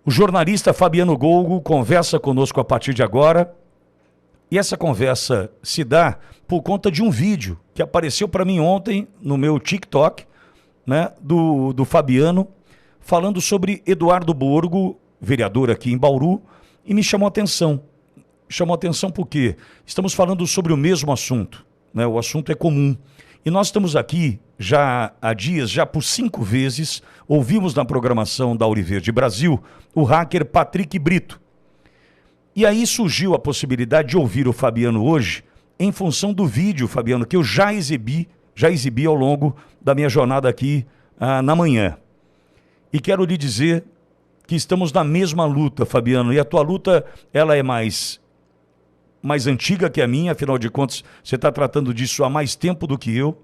O jornalista Fabiano Golgo conversa conosco a partir de agora. E essa conversa se dá por conta de um vídeo que apareceu para mim ontem no meu TikTok, né, do Fabiano, falando sobre Eduardo Borgo, vereador aqui em Bauru, e me chamou a atenção. Chamou a atenção porque estamos falando sobre o mesmo assunto, né? O assunto é comum. E nós estamos aqui já há dias, já por 5 vezes, ouvimos na programação da Auriverde Brasil o hacker Patrick Brito. E aí surgiu a possibilidade de ouvir o Fabiano hoje em função do vídeo, Fabiano, que eu já exibi ao longo da minha jornada aqui na manhã. E quero lhe dizer que estamos na mesma luta, Fabiano, e a tua luta ela é mais antiga que a minha, afinal de contas, você está tratando disso há mais tempo do que eu.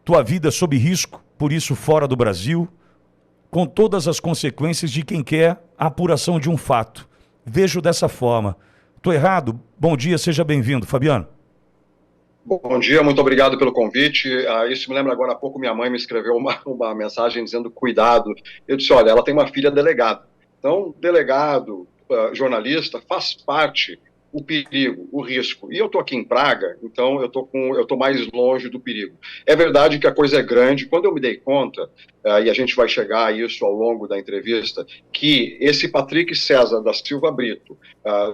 Tua vida sob risco, por isso fora do Brasil, com todas as consequências de quem quer a apuração de um fato. Vejo dessa forma. Estou errado? Bom dia, seja bem-vindo, Fabiano. Bom dia, muito obrigado pelo convite. Isso me lembra agora há pouco, minha mãe me escreveu uma mensagem dizendo cuidado. Eu disse, olha, ela tem uma filha delegada. Então, delegado, jornalista, faz parte o perigo, o risco. E eu estou aqui em Praga, então eu estou mais longe do perigo. É verdade que a coisa é grande. Quando eu me dei conta, e a gente vai chegar a isso ao longo da entrevista, que esse Patrick César da Silva Brito,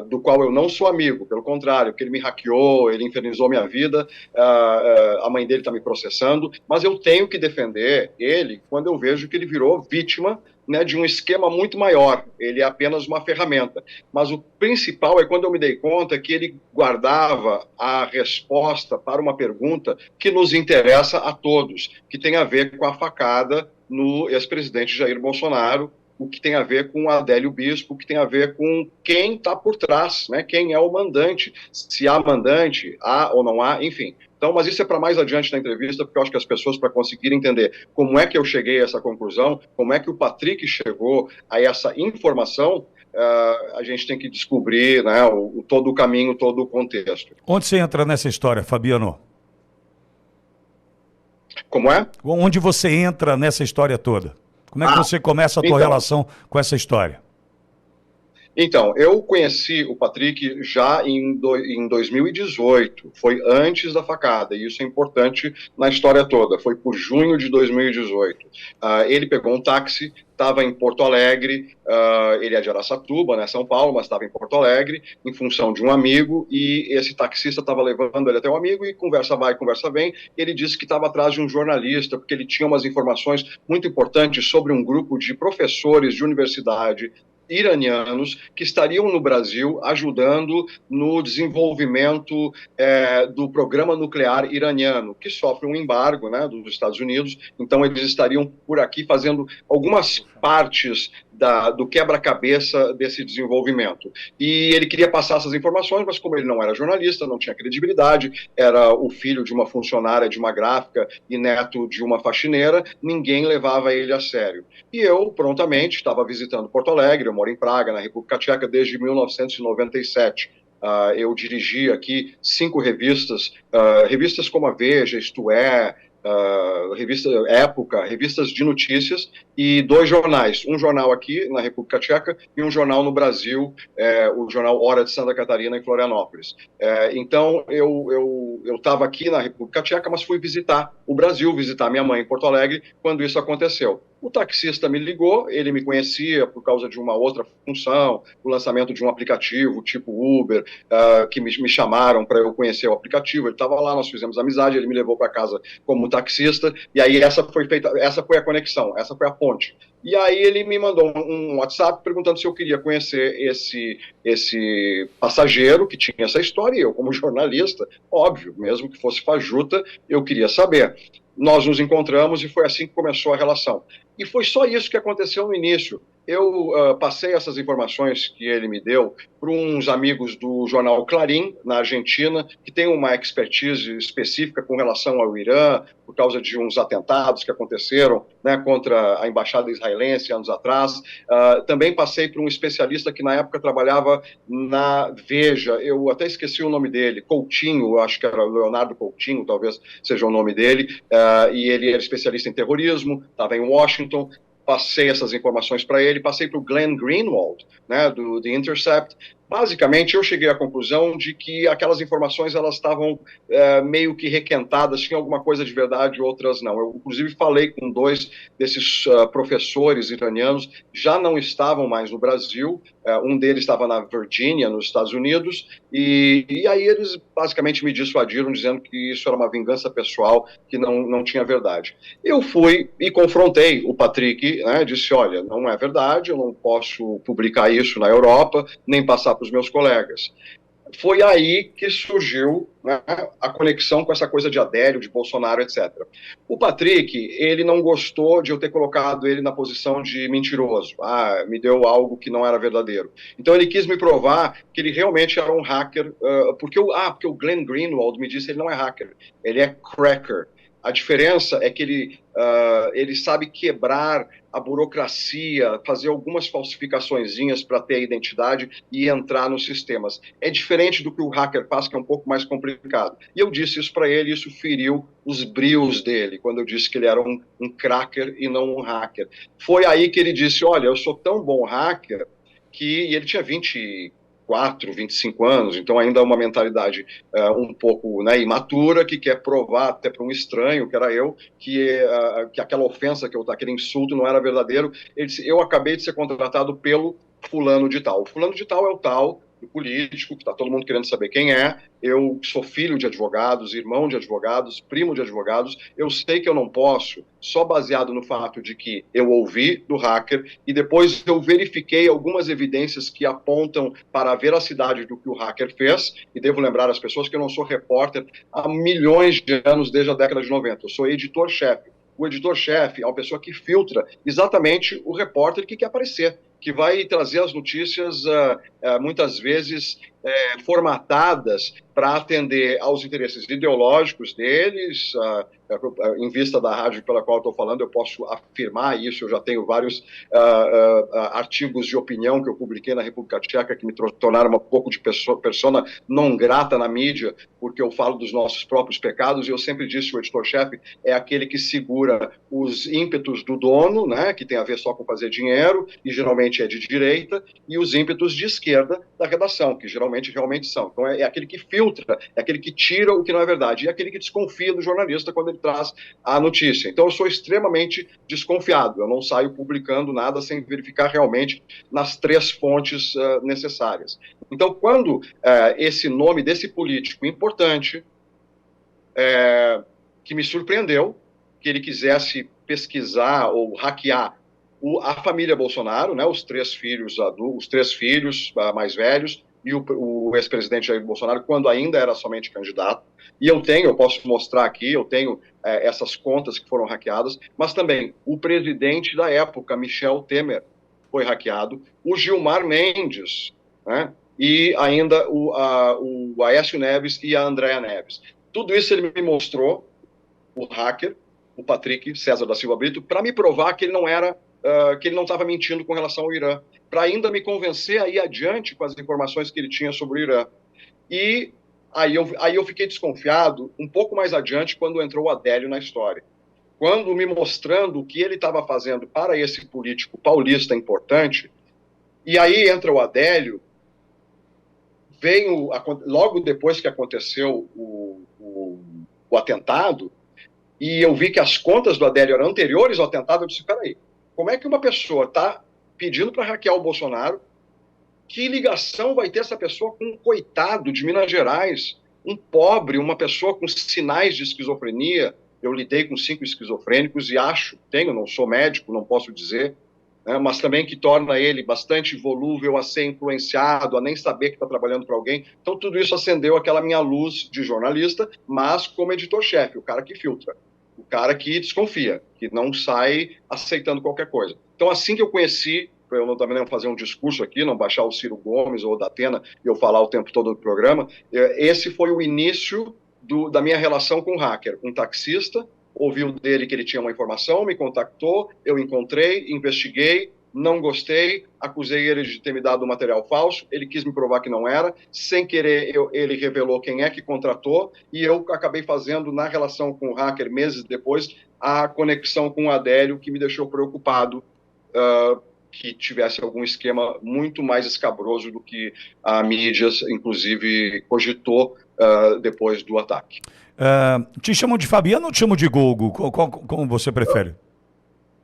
do qual eu não sou amigo, pelo contrário, que ele me hackeou, ele infernizou minha vida, a mãe dele está me processando, mas eu tenho que defender ele quando eu vejo que ele virou vítima, né, de um esquema muito maior. Ele é apenas uma ferramenta. Mas o principal é quando eu me dei conta que ele guardava a resposta para uma pergunta que nos interessa a todos, que tem a ver com a facada no ex-presidente Jair Bolsonaro, o que tem a ver com Adélio Bispo, o que tem a ver com quem está por trás, né? Quem é o mandante, se há mandante, há ou não há, enfim. Então, mas isso é para mais adiante na entrevista, porque eu acho que as pessoas, para conseguirem entender como é que eu cheguei a essa conclusão, como é que o Patrick chegou a essa informação, a gente tem que descobrir, né, todo o caminho, todo o contexto. Onde você entra nessa história, Fabiano? Como é? Onde você entra nessa história toda? Como é que você começa a tua relação com essa história? Então, eu conheci o Patrick já em 2018, foi antes da facada, e isso é importante na história toda, foi por junho de 2018. Ele pegou um táxi, estava em Porto Alegre, ele é de Araçatuba, né, São Paulo, mas estava em Porto Alegre, em função de um amigo, e esse taxista estava levando ele até um amigo, e conversa vai, conversa vem, ele disse que estava atrás de um jornalista, porque ele tinha umas informações muito importantes sobre um grupo de professores de universidade iranianos que estariam no Brasil ajudando no desenvolvimento do programa nuclear iraniano, que sofre um embargo, né, dos Estados Unidos. Então eles estariam por aqui fazendo algumas partes do quebra-cabeça desse desenvolvimento. E ele queria passar essas informações, mas como ele não era jornalista, não tinha credibilidade, era o filho de uma funcionária de uma gráfica e neto de uma faxineira, ninguém levava ele a sério. E eu, prontamente, estava visitando Porto Alegre, eu moro em Praga, na República Tcheca, desde 1997. Eu dirigi aqui 5 revistas, revistas como a Veja, Isto É, revista Época, revistas de notícias, e 2 jornais, um jornal aqui na República Tcheca e um jornal no Brasil, o jornal Hora de Santa Catarina, em Florianópolis. Então eu estava aqui na República Tcheca, mas fui visitar o Brasil, visitar minha mãe em Porto Alegre quando isso aconteceu. O taxista me ligou, ele me conhecia por causa de uma outra função, o lançamento de um aplicativo tipo Uber, que me chamaram para eu conhecer o aplicativo. Ele estava lá, nós fizemos amizade, ele me levou para casa como taxista, e aí essa foi a conexão, essa foi a ponte. E aí ele me mandou um WhatsApp perguntando se eu queria conhecer esse passageiro que tinha essa história, e eu, como jornalista, óbvio, mesmo que fosse fajuta, eu queria saber. Nós nos encontramos e foi assim que começou a relação. E foi só isso que aconteceu no início. Eu passei essas informações que ele me deu para uns amigos do jornal Clarim, na Argentina, que tem uma expertise específica com relação ao Irã, por causa de uns atentados que aconteceram, né, contra a embaixada israelense anos atrás. Também passei para um especialista que na época trabalhava na Veja, eu até esqueci o nome dele, Coutinho, acho que era Leonardo Coutinho, talvez seja o nome dele, e ele era especialista em terrorismo, estava em Washington. passei essas informações para ele, passei para o Glenn Greenwald, né, do The Intercept. Basicamente, eu cheguei à conclusão de que aquelas informações elas estavam meio que requentadas, tinha alguma coisa de verdade, outras não. Eu, inclusive, falei com dois desses professores iranianos, já não estavam mais no Brasil, um deles estava na Virgínia, nos Estados Unidos, e aí eles basicamente me dissuadiram, dizendo que isso era uma vingança pessoal, que não tinha verdade. Eu fui e confrontei o Patrick, né, disse, olha, não é verdade, eu não posso publicar isso na Europa, nem passar para os meus colegas. Foi aí que surgiu, né, a conexão com essa coisa de Adélio, de Bolsonaro, etc. O Patrick, ele não gostou de eu ter colocado ele na posição de mentiroso. Me deu algo que não era verdadeiro. Então ele quis me provar que ele realmente era um hacker, porque o Glenn Greenwald me disse que ele não é hacker, ele é cracker. A diferença é que ele sabe quebrar a burocracia, fazer algumas falsificaçõezinhas para ter a identidade e entrar nos sistemas. É diferente do que o hacker faz, que é um pouco mais complicado. E eu disse isso para ele, isso feriu os brios dele, quando eu disse que ele era um cracker e não um hacker. Foi aí que ele disse, olha, eu sou tão bom hacker que... E ele tinha 25 anos, então ainda é uma mentalidade um pouco, né, imatura, que quer provar até para um estranho, que era eu, que aquela ofensa, aquele insulto não era verdadeiro. Ele disse, eu acabei de ser contratado pelo fulano de tal. O fulano de tal é o tal, o político, que está todo mundo querendo saber quem é. Eu sou filho de advogados, irmão de advogados, primo de advogados. Eu sei que eu não posso, só baseado no fato de que eu ouvi do hacker e depois eu verifiquei algumas evidências que apontam para a veracidade do que o hacker fez. E devo lembrar às pessoas que eu não sou repórter há milhões de anos, desde a década de 90. Eu sou editor-chefe. O editor-chefe é uma pessoa que filtra exatamente o repórter que quer aparecer, que vai trazer as notícias, muitas vezes, formatadas para atender aos interesses ideológicos deles. Em vista da rádio pela qual estou falando, eu posso afirmar isso. Eu já tenho vários artigos de opinião que eu publiquei na República Tcheca que me tornaram um pouco de persona não grata na mídia, porque eu falo dos nossos próprios pecados, e eu sempre disse que o editor-chefe é aquele que segura os ímpetos do dono, né, que tem a ver só com fazer dinheiro, e geralmente é de direita, e os ímpetos de esquerda da redação, que geralmente realmente são. Então é aquele que filtra, é aquele que tira o que não é verdade, e é aquele que desconfia do jornalista quando ele traz a notícia. Então eu sou extremamente desconfiado, eu não saio publicando nada sem verificar realmente nas 3 fontes necessárias. Então quando esse nome desse político importante, que me surpreendeu, que ele quisesse pesquisar ou hackear a família Bolsonaro, né, os 3 filhos adultos, os 3 filhos mais velhos, e o ex-presidente Jair Bolsonaro, quando ainda era somente candidato. E eu posso mostrar aqui, eu tenho essas contas que foram hackeadas, mas também o presidente da época, Michel Temer, foi hackeado, o Gilmar Mendes, né, e ainda o Aécio Neves e a Andréa Neves. Tudo isso ele me mostrou, o hacker, o Patrick César da Silva Brito, para me provar que ele não era, que ele não estava mentindo com relação ao Irã, para ainda me convencer a ir adiante com as informações que ele tinha sobre o Irã. E aí eu fiquei desconfiado um pouco mais adiante quando entrou o Adélio na história. Quando me mostrando o que ele estava fazendo para esse político paulista importante, e aí entra o Adélio, logo depois que aconteceu o atentado, e eu vi que as contas do Adélio eram anteriores ao atentado, eu disse, peraí, como é que uma pessoa está pedindo para hackear o Bolsonaro? Que ligação vai ter essa pessoa com um coitado de Minas Gerais, um pobre, uma pessoa com sinais de esquizofrenia? Eu lidei com 5 esquizofrênicos e não sou médico, não posso dizer, né, mas também que torna ele bastante volúvel a ser influenciado, a nem saber que está trabalhando para alguém. Então tudo isso acendeu aquela minha luz de jornalista, mas como editor-chefe, o cara que filtra, o cara que desconfia, que não sai aceitando qualquer coisa. Então assim que eu conheci, para eu também não fazer um discurso aqui, não baixar o Ciro Gomes ou o Datena e eu falar o tempo todo do programa, esse foi o início da minha relação com o hacker. Um taxista, ouviu dele que ele tinha uma informação, me contactou, eu encontrei, investiguei, não gostei, acusei ele de ter me dado um material falso, ele quis me provar que não era, sem querer ele revelou quem é que contratou, e eu acabei fazendo, na relação com o hacker, meses depois, a conexão com o Adélio, que me deixou preocupado que tivesse algum esquema muito mais escabroso do que a mídia, inclusive, cogitou depois do ataque. Te chamam de Fabiano ou te chamam de Gogo? Como você prefere?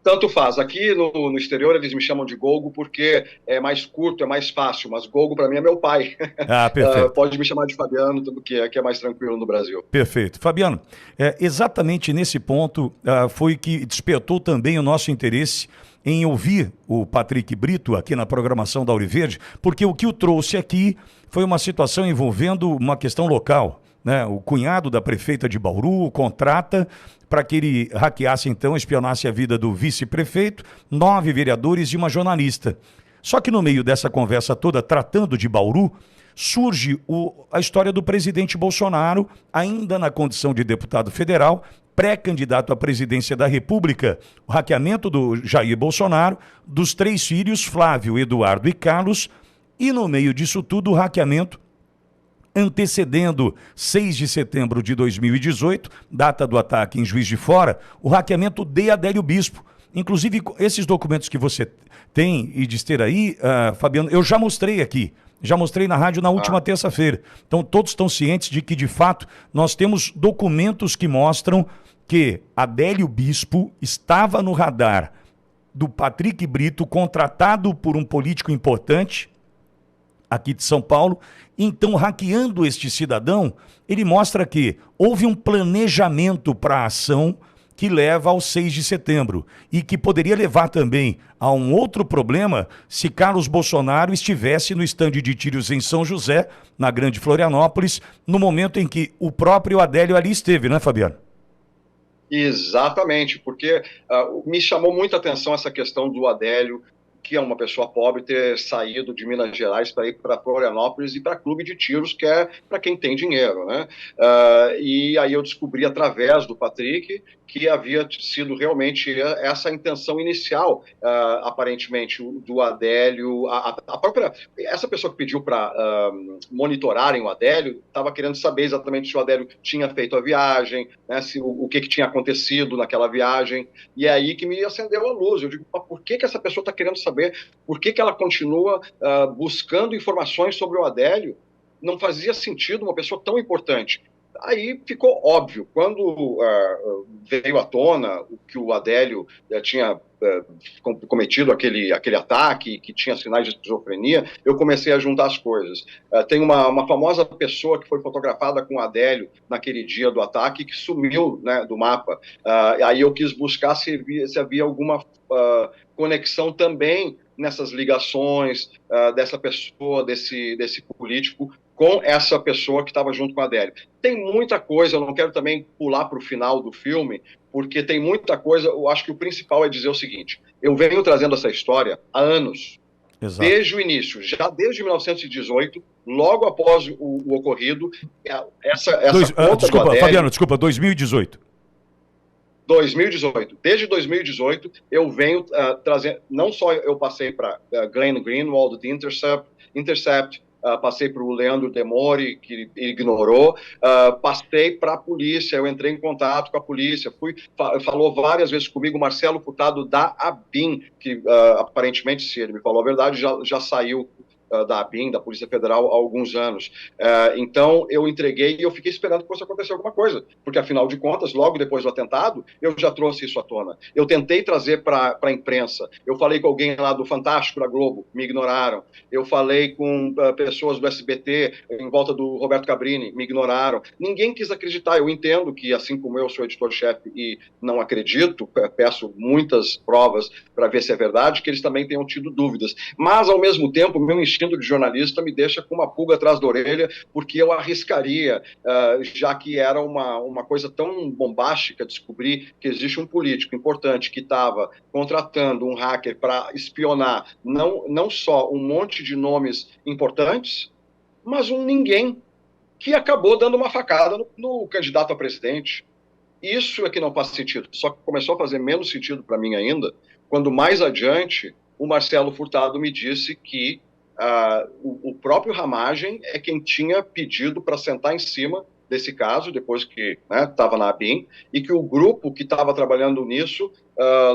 Tanto faz. Aqui no exterior eles me chamam de Gogo porque é mais curto, é mais fácil, mas Gogo para mim é meu pai. Ah, perfeito. Pode me chamar de Fabiano, que é mais tranquilo no Brasil. Perfeito. Fabiano, exatamente nesse ponto foi que despertou também o nosso interesse em ouvir o Patrick Brito aqui na programação da Auriverde, porque o que o trouxe aqui foi uma situação envolvendo uma questão local, né? O cunhado da prefeita de Bauru o contrata para que ele hackeasse, então, espionasse a vida do vice-prefeito, 9 vereadores e uma jornalista. Só que no meio dessa conversa toda, tratando de Bauru, surge a história do presidente Bolsonaro, ainda na condição de deputado federal, pré-candidato à presidência da República, o hackeamento do Jair Bolsonaro, dos 3 filhos, Flávio, Eduardo e Carlos, e no meio disso tudo o hackeamento antecedendo 6 de setembro de 2018, data do ataque em Juiz de Fora, o hackeamento de Adélio Bispo. Inclusive, esses documentos que você tem e diz ter aí, Fabiano, eu já mostrei aqui. Já mostrei na rádio na última terça-feira. Então, todos estão cientes de que, de fato, nós temos documentos que mostram que Adélio Bispo estava no radar do Patrick Brito, contratado por um político importante aqui de São Paulo. Então, hackeando este cidadão, ele mostra que houve um planejamento para a ação que leva ao 6 de setembro e que poderia levar também a um outro problema se Carlos Bolsonaro estivesse no estande de tiros em São José, na Grande Florianópolis, no momento em que o próprio Adélio ali esteve, né, Fabiano? Exatamente, porque me chamou muita atenção essa questão do Adélio, que é uma pessoa pobre, ter saído de Minas Gerais para ir para Florianópolis e para clube de tiros, que é para quem tem dinheiro, né? E aí eu descobri através do Patrick que havia sido realmente essa a intenção inicial, aparentemente, do Adélio. A própria, essa pessoa que pediu para monitorarem o Adélio estava querendo saber exatamente se o Adélio tinha feito a viagem, né, se o que tinha acontecido naquela viagem, e é aí que me acendeu a luz. Eu digo, por que essa pessoa está querendo saber? Por que ela continua buscando informações sobre o Adélio? Não fazia sentido uma pessoa tão importante. Aí ficou óbvio, quando veio à tona que o Adélio tinha cometido aquele ataque, que tinha sinais de esquizofrenia, eu comecei a juntar as coisas. Tem uma famosa pessoa que foi fotografada com o Adélio naquele dia do ataque, que sumiu, né, do mapa. Aí eu quis buscar se havia alguma conexão também nessas ligações dessa pessoa, desse político, com essa pessoa que estava junto com a Adélio. Tem muita coisa, eu não quero também pular para o final do filme, porque tem muita coisa. Eu acho que o principal é dizer o seguinte: eu venho trazendo essa história há anos. Exato. Desde o início, já desde 1918, logo após o ocorrido, desculpa, Adélio, Fabiano, desculpa, 2018. 2018. Desde 2018, eu venho trazendo, não só eu passei para Glenn Greenwald, de Intercept, passei para o Leandro Demore, que ignorou, passei para a polícia, eu entrei em contato com a polícia, falou várias vezes comigo o Marcelo Furtado da ABIN, que aparentemente, se ele me falou a verdade, já saiu da ABIN, da Polícia Federal, há alguns anos. Então, eu entreguei e eu fiquei esperando que fosse acontecer alguma coisa, porque, afinal de contas, logo depois do atentado, eu já trouxe isso à tona. Eu tentei trazer para a imprensa, eu falei com alguém lá do Fantástico, da Globo, me ignoraram. Eu falei com pessoas do SBT, em volta do Roberto Cabrini, me ignoraram. Ninguém quis acreditar. Eu entendo que, assim como eu sou editor-chefe e não acredito, peço muitas provas para ver se é verdade, que eles também tenham tido dúvidas. Mas, ao mesmo tempo, meu instinto de jornalista me deixa com uma pulga atrás da orelha, porque eu arriscaria, já que era uma coisa tão bombástica, descobrir que existe um político importante que estava contratando um hacker para espionar não só um monte de nomes importantes, mas um ninguém que acabou dando uma facada no candidato a presidente. Isso é que não faz sentido. Só que começou a fazer menos sentido para mim ainda, quando mais adiante o Marcelo Furtado me disse que o próprio Ramagem é quem tinha pedido para sentar em cima desse caso, depois que estava na ABIN, e que o grupo que estava trabalhando nisso,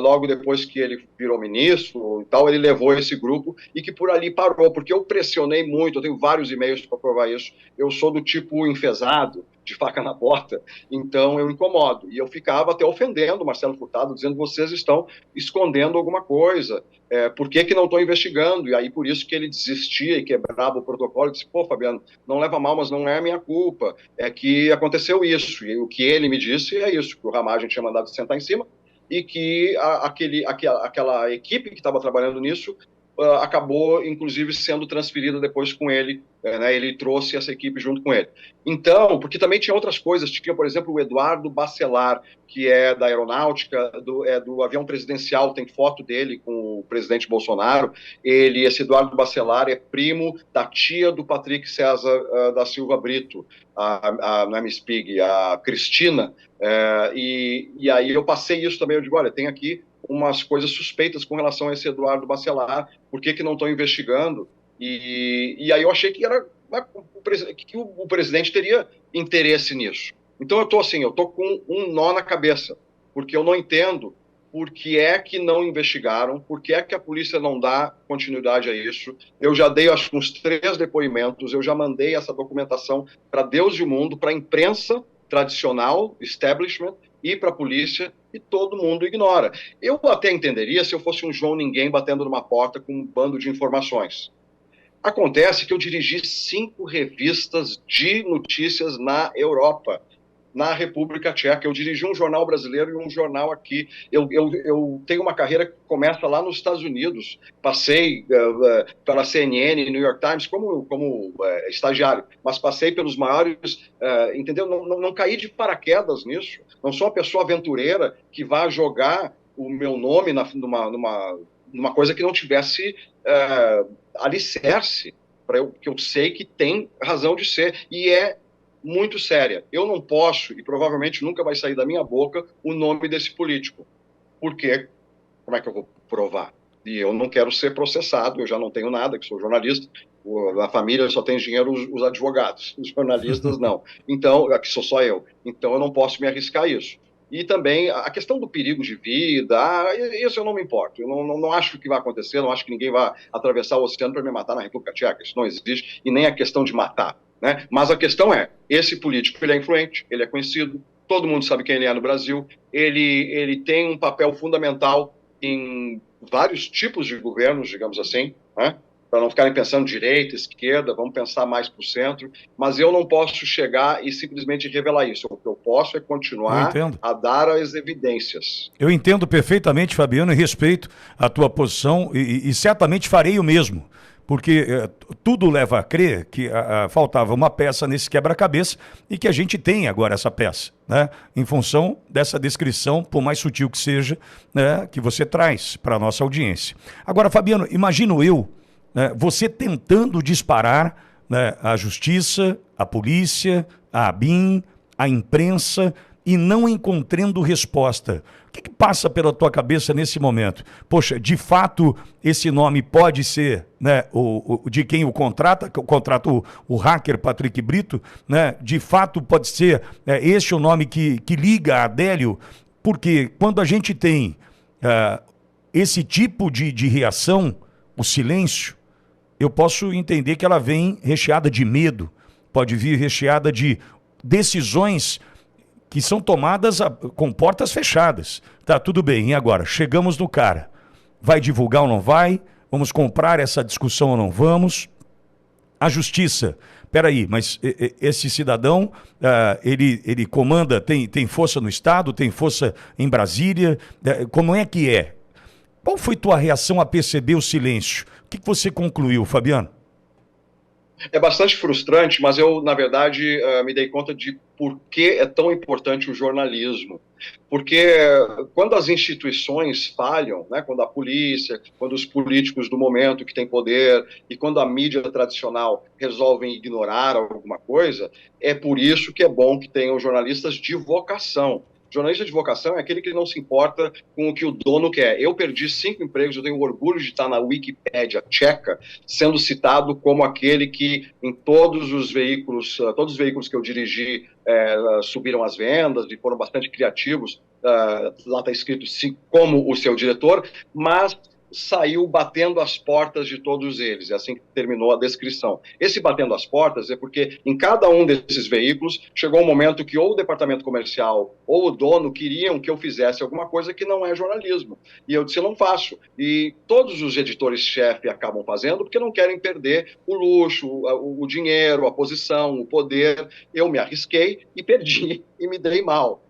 logo depois que ele virou ministro e tal, ele levou esse grupo e que por ali parou, porque eu pressionei muito, eu tenho vários e-mails para provar isso, eu sou do tipo enfesado, de faca na porta, então eu incomodo. E eu ficava até ofendendo o Marcelo Furtado, dizendo: vocês estão escondendo alguma coisa, por que não estão investigando? E aí por isso que ele desistia e quebrava o protocolo, e disse: pô, Fabiano, não leva mal, mas não é a minha culpa, é que aconteceu isso. E o que ele me disse é isso, que o Ramagem tinha mandado sentar em cima, e que aquela equipe que estava trabalhando nisso acabou, inclusive, sendo transferida depois com ele, ele trouxe essa equipe junto com ele. Então, porque também tinha outras coisas, tinha, por exemplo, o Eduardo Bacelar, que é da aeronáutica, do avião presidencial, tem foto dele com o presidente Bolsonaro, esse Eduardo Bacelar é primo da tia do Patrick César da Silva Brito, não é Miss Pig, a Cristina, e aí eu passei isso também, eu digo: olha, tem aqui umas coisas suspeitas com relação a esse Eduardo Bacelar, por que não estão investigando? E aí eu achei que o presidente teria interesse nisso. Então eu estou com um nó na cabeça, porque eu não entendo por que é que não investigaram, por que é que a polícia não dá continuidade a isso. Eu já dei, acho que uns 3 depoimentos, eu já mandei essa documentação para Deus e o mundo, para a imprensa tradicional, establishment, e para a polícia, e todo mundo ignora. Eu até entenderia se eu fosse um João Ninguém batendo numa porta com um bando de informações. Acontece que eu dirigi 5 revistas de notícias na Europa, na República Tcheca. Eu dirigi um jornal brasileiro e um jornal aqui. Eu tenho uma carreira que começa lá nos Estados Unidos. Passei pela CNN, New York Times, como estagiário, mas passei pelos maiores, entendeu? Não caí de paraquedas nisso. Não sou uma pessoa aventureira que vá jogar o meu nome numa coisa que não tivesse alicerce, que eu sei que tem razão de ser. E é muito séria. Eu não posso, e provavelmente nunca vai sair da minha boca, o nome desse político. Porque, como é que eu vou provar? E eu não quero ser processado, eu já não tenho nada, que sou jornalista, na família só tem dinheiro os advogados, os jornalistas não. Então, aqui sou só eu. Então eu não posso me arriscar isso. E também a questão do perigo de vida, isso eu não me importo. Eu não acho que vai acontecer, não acho que ninguém vai atravessar o oceano para me matar na República Tcheca, isso não existe, e nem a questão de matar. Né? Mas a questão é, esse político ele é influente, ele é conhecido, todo mundo sabe quem ele é no Brasil, ele tem um papel fundamental em vários tipos de governos, digamos assim, né? Para não ficarem pensando direita, esquerda, vamos pensar mais para o centro, mas eu não posso chegar e simplesmente revelar isso. O que eu posso é continuar a dar as evidências. Eu entendo perfeitamente, Fabiano, e respeito a tua posição e certamente farei o mesmo. Porque tudo leva a crer que faltava uma peça nesse quebra-cabeça e que a gente tem agora essa peça, né? Em função dessa descrição, por mais sutil que seja, né, que você traz para a nossa audiência. Agora, Fabiano, imagino eu, né, você tentando disparar, né, a justiça, a polícia, a ABIN, a imprensa e não encontrando resposta. O que passa pela tua cabeça nesse momento? Poxa, de fato, esse nome pode ser, né, de quem o contrata o hacker Patrick Brito, né? De fato pode ser este o nome que liga a Adélio, porque quando a gente tem esse tipo de reação, o silêncio, eu posso entender que ela vem recheada de medo, pode vir recheada de decisões que são tomadas com portas fechadas. Tá, tudo bem, e agora? Chegamos no cara. Vai divulgar ou não vai? Vamos comprar essa discussão ou não vamos? A justiça, peraí, mas esse cidadão, ele comanda, tem força no Estado, tem força em Brasília, como é que é? Qual foi tua reação a perceber o silêncio? O que você concluiu, Fabiano? É bastante frustrante, mas eu, na verdade, me dei conta de por que é tão importante o jornalismo. Porque quando as instituições falham, né, quando a polícia, quando os políticos do momento que têm poder e quando a mídia tradicional resolvem ignorar alguma coisa, é por isso que é bom que tenham jornalistas de vocação. Jornalista de vocação é aquele que não se importa com o que o dono quer. Eu perdi 5 empregos, eu tenho orgulho de estar na Wikipédia tcheca, sendo citado como aquele que em todos os veículos que eu dirigi subiram as vendas e foram bastante criativos. Lá está escrito como o seu diretor, mas saiu batendo as portas de todos eles, é assim que terminou a descrição. Esse batendo as portas é porque em cada um desses veículos chegou um momento que ou o departamento comercial ou o dono queriam que eu fizesse alguma coisa que não é jornalismo, e eu disse, eu não faço, e todos os editores-chefe acabam fazendo porque não querem perder o luxo, o dinheiro, a posição, o poder. Eu me arrisquei e perdi, e me dei mal.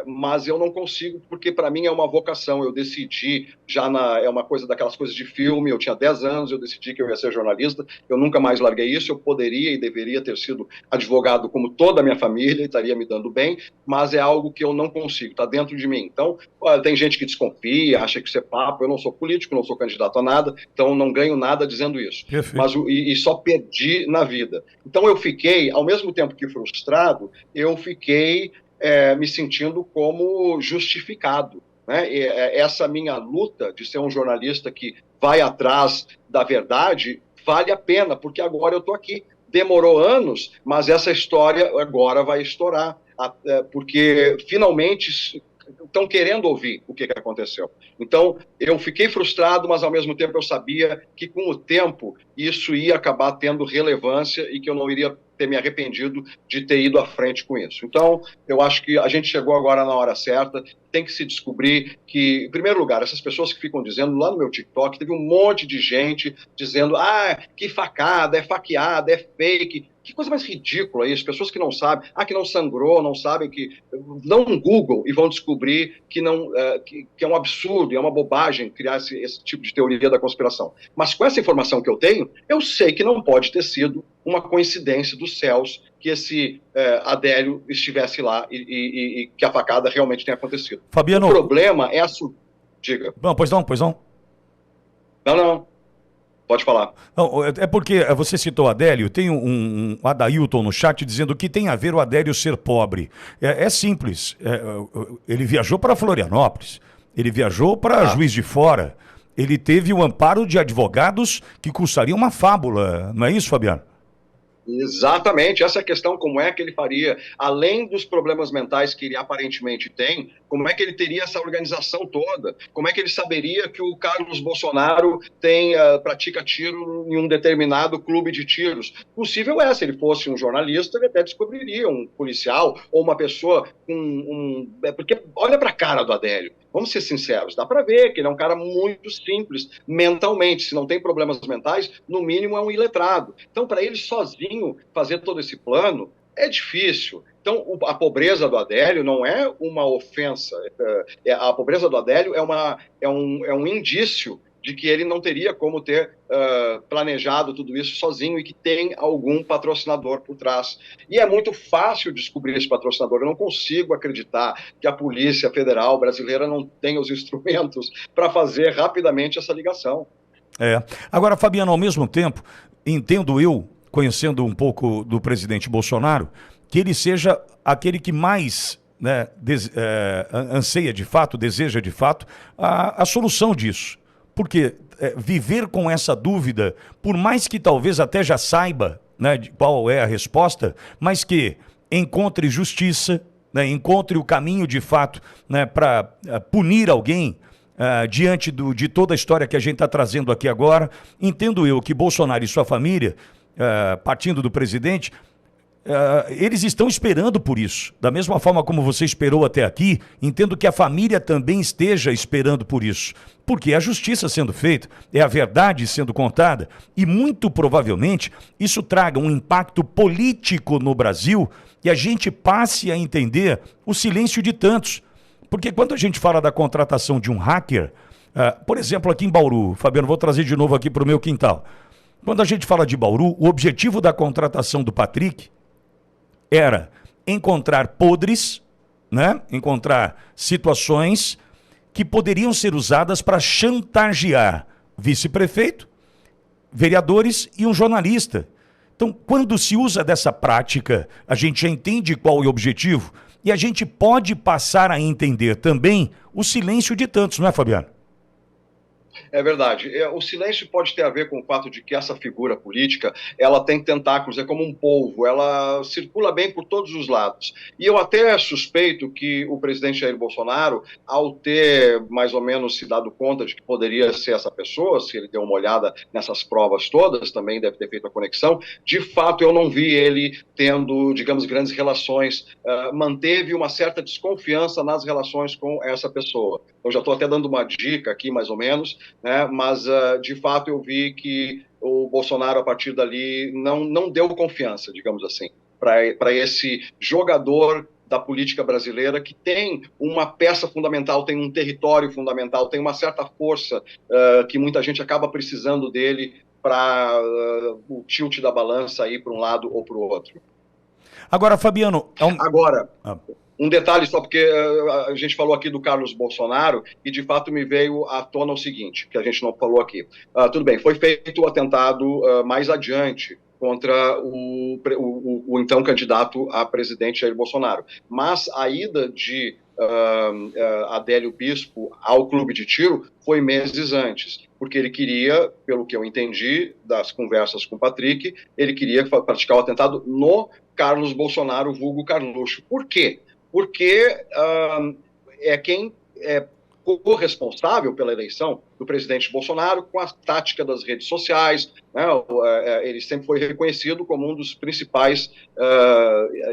Mas eu não consigo, porque para mim é uma vocação. Eu decidi, é uma coisa daquelas coisas de filme, eu tinha 10 anos, eu decidi que eu ia ser jornalista, eu nunca mais larguei isso, eu poderia e deveria ter sido advogado como toda a minha família, e estaria me dando bem, mas é algo que eu não consigo, está dentro de mim. Então, tem gente que desconfia, acha que isso é papo, eu não sou político, não sou candidato a nada, então não ganho nada dizendo isso. Mas, e só perdi na vida. Então eu fiquei, ao mesmo tempo que frustrado, eu fiquei me sentindo como justificado, né? Essa minha luta de ser um jornalista que vai atrás da verdade vale a pena, porque agora eu estou aqui. Demorou anos, mas essa história agora vai estourar, porque finalmente estão querendo ouvir o que aconteceu. Então, eu fiquei frustrado, mas ao mesmo tempo eu sabia que com o tempo isso ia acabar tendo relevância e que eu não iria ter me arrependido de ter ido à frente com isso. Então, eu acho que a gente chegou agora na hora certa, tem que se descobrir que, em primeiro lugar, essas pessoas que ficam dizendo, lá no meu TikTok, teve um monte de gente dizendo, que facada, é faqueada, é fake. Que coisa mais ridícula isso, pessoas que não sabem, que não sangrou, não sabem que... Dão um Google e vão descobrir que é um absurdo, é uma bobagem criar esse tipo de teoria da conspiração. Mas com essa informação que eu tenho, eu sei que não pode ter sido uma coincidência dos céus que esse Adélio estivesse lá e que a facada realmente tenha acontecido. Fabiano... O problema é a... Diga. Não, pois não, pois não. Não. Pode falar. Não, é porque você citou o Adélio, tem um Adailton no chat dizendo que tem a ver o Adélio ser pobre. É simples. Ele viajou para Florianópolis, ele viajou para Juiz de Fora, ele teve o amparo de advogados que custariam uma fábula. Não é isso, Fabiano? Exatamente, essa questão, como é que ele faria, além dos problemas mentais que ele aparentemente tem, como é que ele teria essa organização toda, como é que ele saberia que o Carlos Bolsonaro pratica tiro em um determinado clube de tiros. Possível se ele fosse um jornalista, ele até descobriria um policial ou uma pessoa porque olha para a cara do Adélio, vamos ser sinceros, dá para ver que ele é um cara muito simples mentalmente, se não tem problemas mentais, no mínimo é um iletrado. Então, para ele sozinho fazer todo esse plano é difícil. Então, a pobreza do Adélio não é uma ofensa. A pobreza do Adélio é um indício de que ele não teria como ter planejado tudo isso sozinho e que tem algum patrocinador por trás. E é muito fácil descobrir esse patrocinador. Eu não consigo acreditar que a Polícia Federal brasileira não tenha os instrumentos para fazer rapidamente essa ligação. Agora, Fabiano, ao mesmo tempo, entendo eu, conhecendo um pouco do presidente Bolsonaro, que ele seja aquele que mais anseia de fato, deseja de fato, a solução disso. Porque viver com essa dúvida, por mais que talvez até já saiba de qual é a resposta, mas que encontre justiça, encontre o caminho de fato para punir alguém, diante de toda a história que a gente está trazendo aqui agora, entendo eu que Bolsonaro e sua família, partindo do presidente, eles estão esperando por isso. Da mesma forma como você esperou até aqui, entendo que a família também esteja esperando por isso. Porque é a justiça sendo feita, é a verdade sendo contada, e muito provavelmente isso traga um impacto político no Brasil e a gente passe a entender o silêncio de tantos. Porque quando a gente fala da contratação de um hacker, por exemplo, aqui em Bauru, Fabiano, vou trazer de novo aqui para o meu quintal. Quando a gente fala de Bauru, o objetivo da contratação do Patrick era encontrar podres, encontrar situações que poderiam ser usadas para chantagear vice-prefeito, vereadores e um jornalista. Então, quando se usa dessa prática, a gente já entende qual é o objetivo. E a gente pode passar a entender também o silêncio de tantos, não é, Fabiano? É verdade. O silêncio pode ter a ver com o fato de que essa figura política, ela tem tentáculos, é como um polvo, ela circula bem por todos os lados. E eu até suspeito que o presidente Jair Bolsonaro, ao ter mais ou menos se dado conta de que poderia ser essa pessoa, se ele deu uma olhada nessas provas todas, também deve ter feito a conexão, de fato eu não vi ele tendo, digamos, grandes relações, manteve uma certa desconfiança nas relações com essa pessoa. Eu já estou até dando uma dica aqui, mais ou menos, né? Mas, de fato, eu vi que o Bolsonaro, a partir dali, não deu confiança, digamos assim, para esse jogador da política brasileira que tem uma peça fundamental, tem um território fundamental, tem uma certa força que muita gente acaba precisando dele para o tilt da balança ir para um lado ou para o outro. Agora, Fabiano... Agora... Um detalhe só, porque a gente falou aqui do Carlos Bolsonaro e, de fato, me veio à tona o seguinte, que a gente não falou aqui. Tudo bem, foi feito o atentado mais adiante contra o então candidato a presidente Jair Bolsonaro. Mas a ida de Adélio Bispo ao clube de tiro foi meses antes, porque ele queria, pelo que eu entendi das conversas com o Patrick, ele queria praticar o atentado no Carlos Bolsonaro, vulgo Carluxo. Por quê? Porque é quem é corresponsável pela eleição do presidente Bolsonaro com a tática das redes sociais, né? Ele sempre foi reconhecido como um dos principais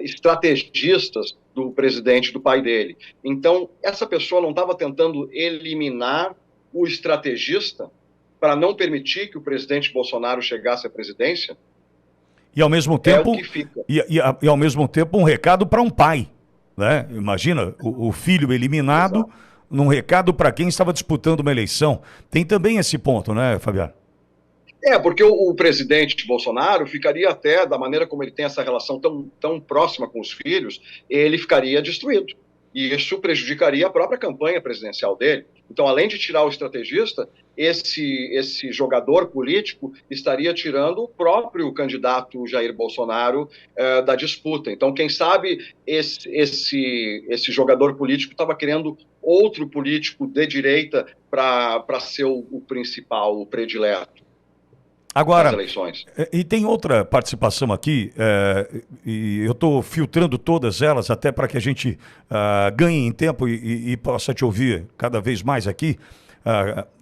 estrategistas do presidente, do pai dele. Então, essa pessoa não estava tentando eliminar o estrategista para não permitir que o presidente Bolsonaro chegasse à presidência? E ao mesmo tempo, é o que fica. E ao mesmo tempo um recado para um pai. Né? Imagina, o filho eliminado. Exato. Num recado para quem estava disputando uma eleição. Tem também esse ponto, né, Fabiano? Porque o presidente Bolsonaro ficaria até, da maneira como ele tem essa relação tão próxima com os filhos, ele ficaria destruído. E isso prejudicaria a própria campanha presidencial dele. Então, além de tirar o estrategista, esse jogador político estaria tirando o próprio candidato Jair Bolsonaro da disputa. Então, quem sabe esse jogador político estava querendo outro político de direita para ser o principal, o predileto. Agora, e tem outra participação aqui, e eu estou filtrando todas elas até para que a gente ganhe em tempo e possa te ouvir cada vez mais aqui.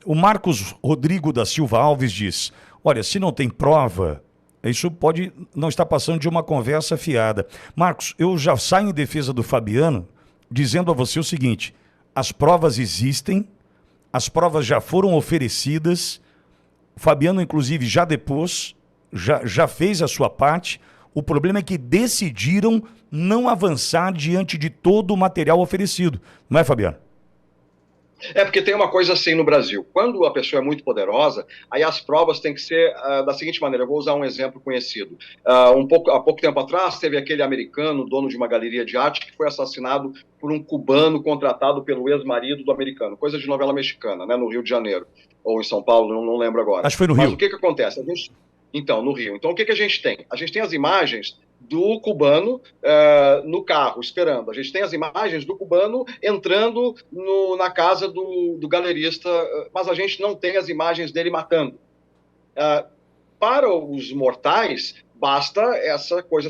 O Marcos Rodrigo da Silva Alves diz, olha, se não tem prova, isso pode não estar passando de uma conversa fiada. Marcos, eu já saio em defesa do Fabiano dizendo a você o seguinte, as provas existem, as provas já foram oferecidas, o Fabiano, inclusive, já depôs, já fez a sua parte. O problema é que decidiram não avançar diante de todo o material oferecido. Não é, Fabiano? Porque tem uma coisa assim no Brasil. Quando a pessoa é muito poderosa, aí as provas têm que ser da seguinte maneira. Eu vou usar um exemplo conhecido. Há pouco tempo atrás, teve aquele americano, dono de uma galeria de arte, que foi assassinado por um cubano contratado pelo ex-marido do americano. Coisa de novela mexicana, né, no Rio de Janeiro. Ou em São Paulo, não lembro agora. Acho que foi no Rio. Mas o que acontece? Então, no Rio. Então, o que a gente tem? A gente tem as imagens do cubano no carro, esperando. A gente tem as imagens do cubano entrando na casa do galerista, mas a gente não tem as imagens dele matando. Para os mortais, basta essa coisa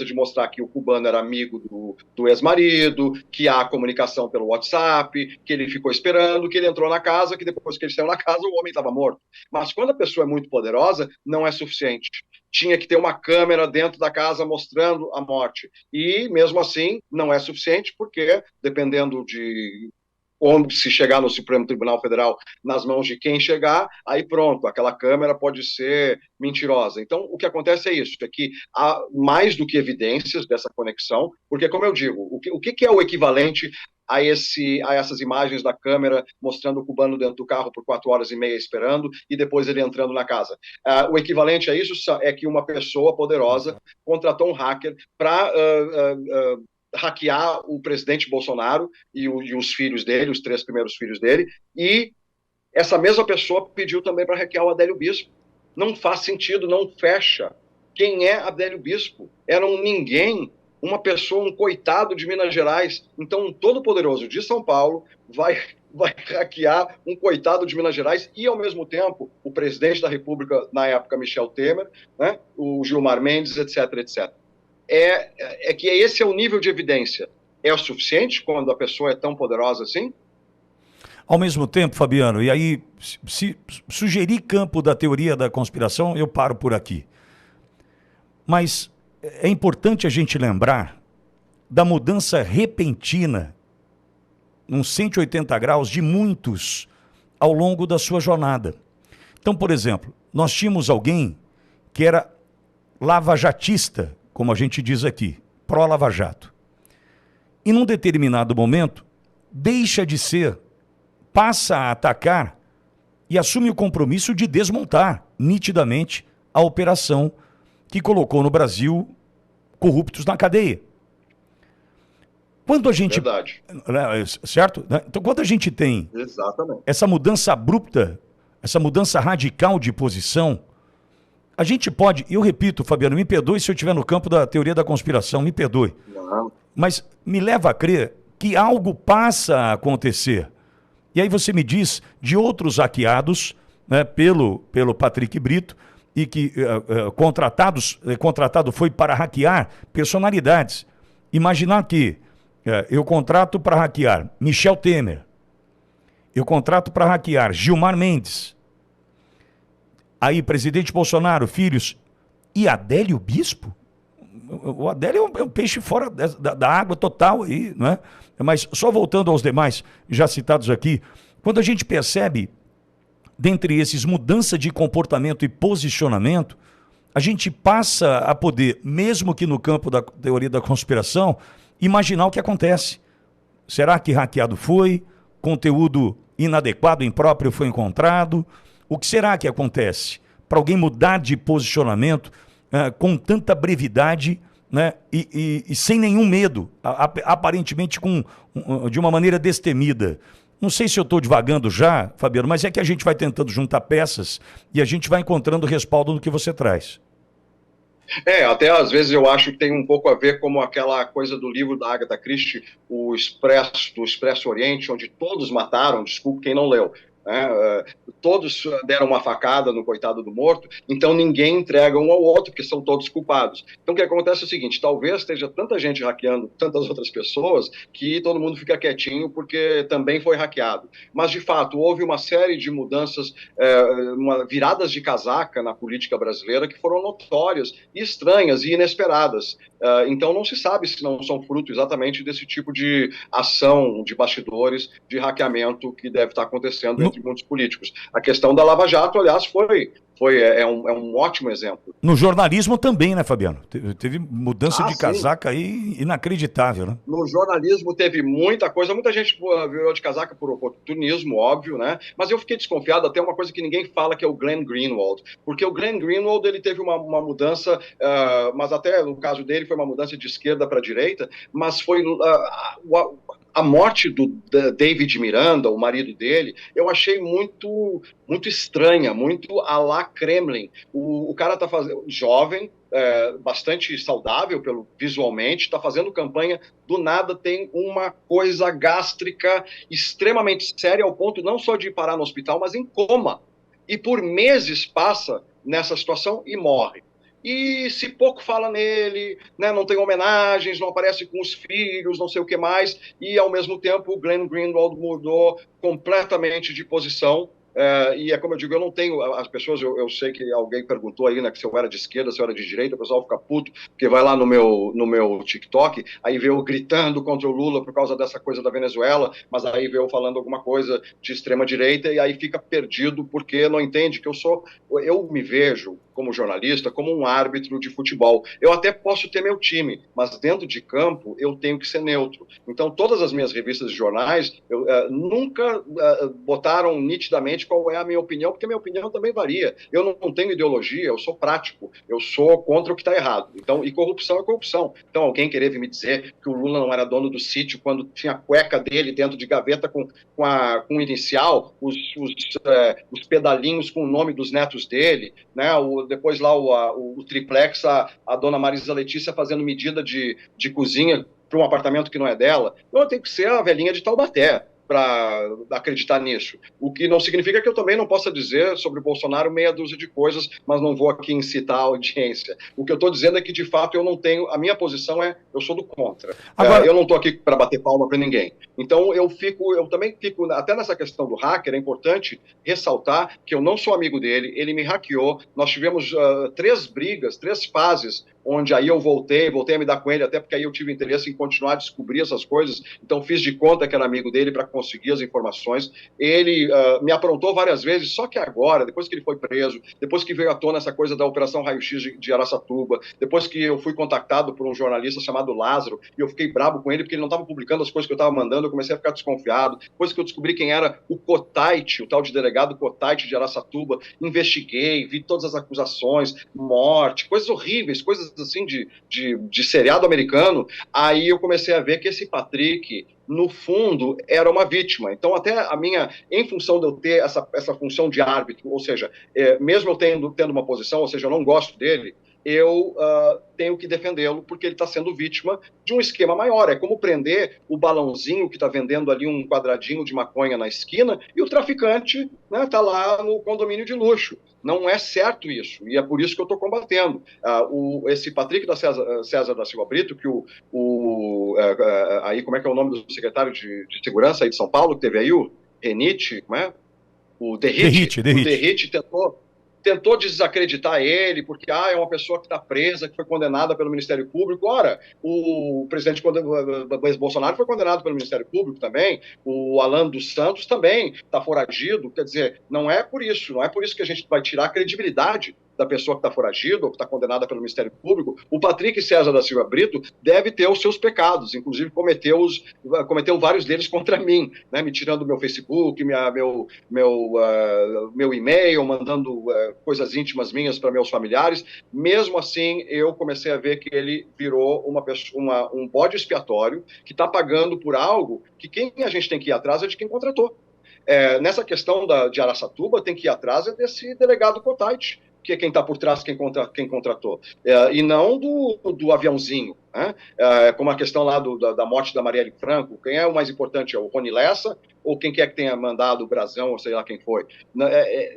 de mostrar que o cubano era amigo do ex-marido, que há comunicação pelo WhatsApp, que ele ficou esperando, que ele entrou na casa, que depois que ele saiu na casa, o homem estava morto. Mas quando a pessoa é muito poderosa, não é suficiente. Tinha que ter uma câmera dentro da casa mostrando a morte. E, mesmo assim, não é suficiente, porque, dependendo de onde se chegar no Supremo Tribunal Federal, nas mãos de quem chegar, aí pronto, aquela câmera pode ser mentirosa. Então, o que acontece é isso, é que há mais do que evidências dessa conexão, porque, como eu digo, o que é o equivalente a essas imagens da câmera mostrando o cubano dentro do carro por 4 horas e meia esperando e depois ele entrando na casa? O equivalente a isso é que uma pessoa poderosa contratou um hacker para hackear o presidente Bolsonaro e os filhos dele, os 3 primeiros filhos dele, e essa mesma pessoa pediu também para hackear o Adélio Bispo. Não faz sentido, não fecha. Quem é Adélio Bispo? Era um ninguém uma pessoa, um coitado de Minas Gerais. Então, um todo-poderoso de São Paulo vai hackear um coitado de Minas Gerais e, ao mesmo tempo, o presidente da República, na época, Michel Temer, né, o Gilmar Mendes, etc, etc. É que esse é o nível de evidência. É o suficiente quando a pessoa é tão poderosa assim? Ao mesmo tempo, Fabiano, e aí, se sugerir campo da teoria da conspiração, eu paro por aqui. Mas é importante a gente lembrar da mudança repentina, uns 180 graus, de muitos ao longo da sua jornada. Então, por exemplo, nós tínhamos alguém que era lavajatista, como a gente diz aqui, pró-Lava Jato. E num determinado momento, deixa de ser, passa a atacar e assume o compromisso de desmontar nitidamente a operação que colocou no Brasil corruptos na cadeia. Quando a gente... Verdade. Certo? Então, quando a gente tem Exatamente. essa mudança abrupta, essa mudança radical de posição, a gente pode... Eu repito, Fabiano, me perdoe se eu estiver no campo da teoria da conspiração, me perdoe. Não. Mas me leva a crer que algo passa a acontecer. E aí você me diz de outros hackeados, né, pelo Patrick Brito, e que contratado foi para hackear personalidades. Imaginar que eu contrato para hackear Michel Temer, eu contrato para hackear Gilmar Mendes, aí presidente Bolsonaro, filhos, e Adélio Bispo? O Adélio é um peixe fora da água total aí, não é? Mas só voltando aos demais já citados aqui, quando a gente percebe, dentre esses, mudança de comportamento e posicionamento, a gente passa a poder, mesmo que no campo da teoria da conspiração, imaginar o que acontece. Será que hackeado foi? Conteúdo inadequado, impróprio foi encontrado? O que será que acontece? Para alguém mudar de posicionamento com tanta brevidade, né, e sem nenhum medo, aparentemente de uma maneira destemida. Não sei se eu estou divagando já, Fabiano, mas é que a gente vai tentando juntar peças e a gente vai encontrando respaldo no que você traz. Até às vezes eu acho que tem um pouco a ver como aquela coisa do livro da Agatha Christie, do Expresso Oriente, onde todos mataram, desculpe quem não leu, né? Todos deram uma facada no coitado do morto, então ninguém entrega um ao outro, porque são todos culpados. Então o que acontece é o seguinte, talvez esteja tanta gente hackeando tantas outras pessoas que todo mundo fica quietinho porque também foi hackeado. Mas de fato houve uma série de mudanças, viradas de casaca na política brasileira que foram notórias, e estranhas e inesperadas. Então não se sabe se não são fruto exatamente desse tipo de ação de bastidores, de hackeamento que deve estar acontecendo entre muitos políticos. A questão da Lava Jato, aliás, é um ótimo exemplo. No jornalismo também, né, Fabiano? Teve mudança de sim. Casaca aí inacreditável, né? No jornalismo teve muita coisa, muita gente virou de casaca por oportunismo, óbvio, né? Mas eu fiquei desconfiado, até uma coisa que ninguém fala, que é o Glenn Greenwald. Porque o Glenn Greenwald, ele teve uma mudança, mas até no caso dele foi uma mudança de esquerda para direita, mas foi... a morte do David Miranda, o marido dele, eu achei muito estranha, muito à la Kremlin. O cara está fazendo jovem, bastante saudável visualmente, está fazendo campanha, do nada tem uma coisa gástrica extremamente séria, ao ponto não só de parar no hospital, mas em coma. E por meses passa nessa situação e morre. E se pouco fala nele, né, não tem homenagens, não aparece com os filhos, não sei o que mais, e ao mesmo tempo o Glenn Greenwald mudou completamente de posição. E é como eu digo, eu não tenho, as pessoas, eu sei que alguém perguntou aí, né, que se eu era de esquerda, se eu era de direita, o pessoal fica puto, porque vai lá no meu TikTok, aí vê eu gritando contra o Lula por causa dessa coisa da Venezuela, mas aí vê eu falando alguma coisa de extrema direita, e aí fica perdido, porque não entende que eu me vejo como jornalista, como um árbitro de futebol. Eu até posso ter meu time, mas dentro de campo eu tenho que ser neutro. Então todas as minhas revistas e jornais nunca botaram nitidamente qual é a minha opinião, porque minha opinião também varia. Eu não tenho ideologia, eu sou prático, eu sou contra o que está errado. Então, e corrupção é corrupção. Então alguém querer me dizer que o Lula não era dono do sítio quando tinha a cueca dele dentro de gaveta com inicial, os pedalinhos com o nome dos netos dele, né, depois lá o triplex, a dona Marisa Letícia fazendo medida de cozinha para um apartamento que não é dela. Então eu tenho que ser a velhinha de Taubaté para acreditar nisso. O que não significa que eu também não possa dizer sobre o Bolsonaro meia dúzia de coisas, mas não vou aqui incitar a audiência. O que eu estou dizendo é que, de fato, eu não tenho... A minha posição é, eu sou do contra. Agora... eu não estou aqui para bater palma para ninguém. Então, eu também fico... Até nessa questão do hacker, é importante ressaltar que eu não sou amigo dele, ele me hackeou, nós tivemos 3 brigas, 3 fases, onde aí eu voltei a me dar com ele, até porque aí eu tive interesse em continuar a descobrir essas coisas, então fiz de conta que era amigo dele para conseguir as informações. Ele me aprontou várias vezes, só que agora, depois que ele foi preso, depois que veio à tona essa coisa da Operação Raio-X de Araçatuba, depois que eu fui contactado por um jornalista chamado Lázaro, e eu fiquei brabo com ele porque ele não estava publicando as coisas que eu estava mandando, eu comecei a ficar desconfiado. Depois que eu descobri quem era o Cotaite, o tal de delegado Cotaite de Araçatuba, investiguei, vi todas as acusações, morte, coisas horríveis, coisas assim de seriado americano. Aí eu comecei a ver que esse Patrick, no fundo, era uma vítima. Então, até em função de eu ter essa função de árbitro, ou seja, mesmo eu tendo uma posição, ou seja, eu não gosto dele, eu tenho que defendê-lo porque ele está sendo vítima de um esquema maior. É como prender o balãozinho que está vendendo ali um quadradinho de maconha na esquina e o traficante está lá no condomínio de luxo. Não é certo isso, e é por isso que eu estou combatendo. Esse Patrick César da Silva Brito, que aí como é que é o nome do secretário de Segurança aí de São Paulo, que teve aí o Renite, como é? O Derrite. O Derrite tentou desacreditar ele, porque é uma pessoa que está presa, que foi condenada pelo Ministério Público. Ora, o presidente Bolsonaro foi condenado pelo Ministério Público também, o Alan dos Santos também está foragido. Quer dizer, não é por isso que a gente vai tirar a credibilidade da pessoa que está foragida ou que está condenada pelo Ministério Público. O Patrick César da Silva Brito deve ter os seus pecados, inclusive cometeu vários deles contra mim, né, me tirando meu Facebook, meu e-mail, mandando coisas íntimas minhas para meus familiares. Mesmo assim, eu comecei a ver que ele virou um bode expiatório que está pagando por algo que quem a gente tem que ir atrás é de quem contratou. Nessa questão de Araçatuba, tem que ir atrás desse delegado Cotaite, que é quem está por trás, quem contratou, e não do aviãozinho, né? Como a questão lá da morte da Marielle Franco, quem é o mais importante, é o Rony Lessa, ou quem quer que tenha mandado o Brasão, ou sei lá quem foi.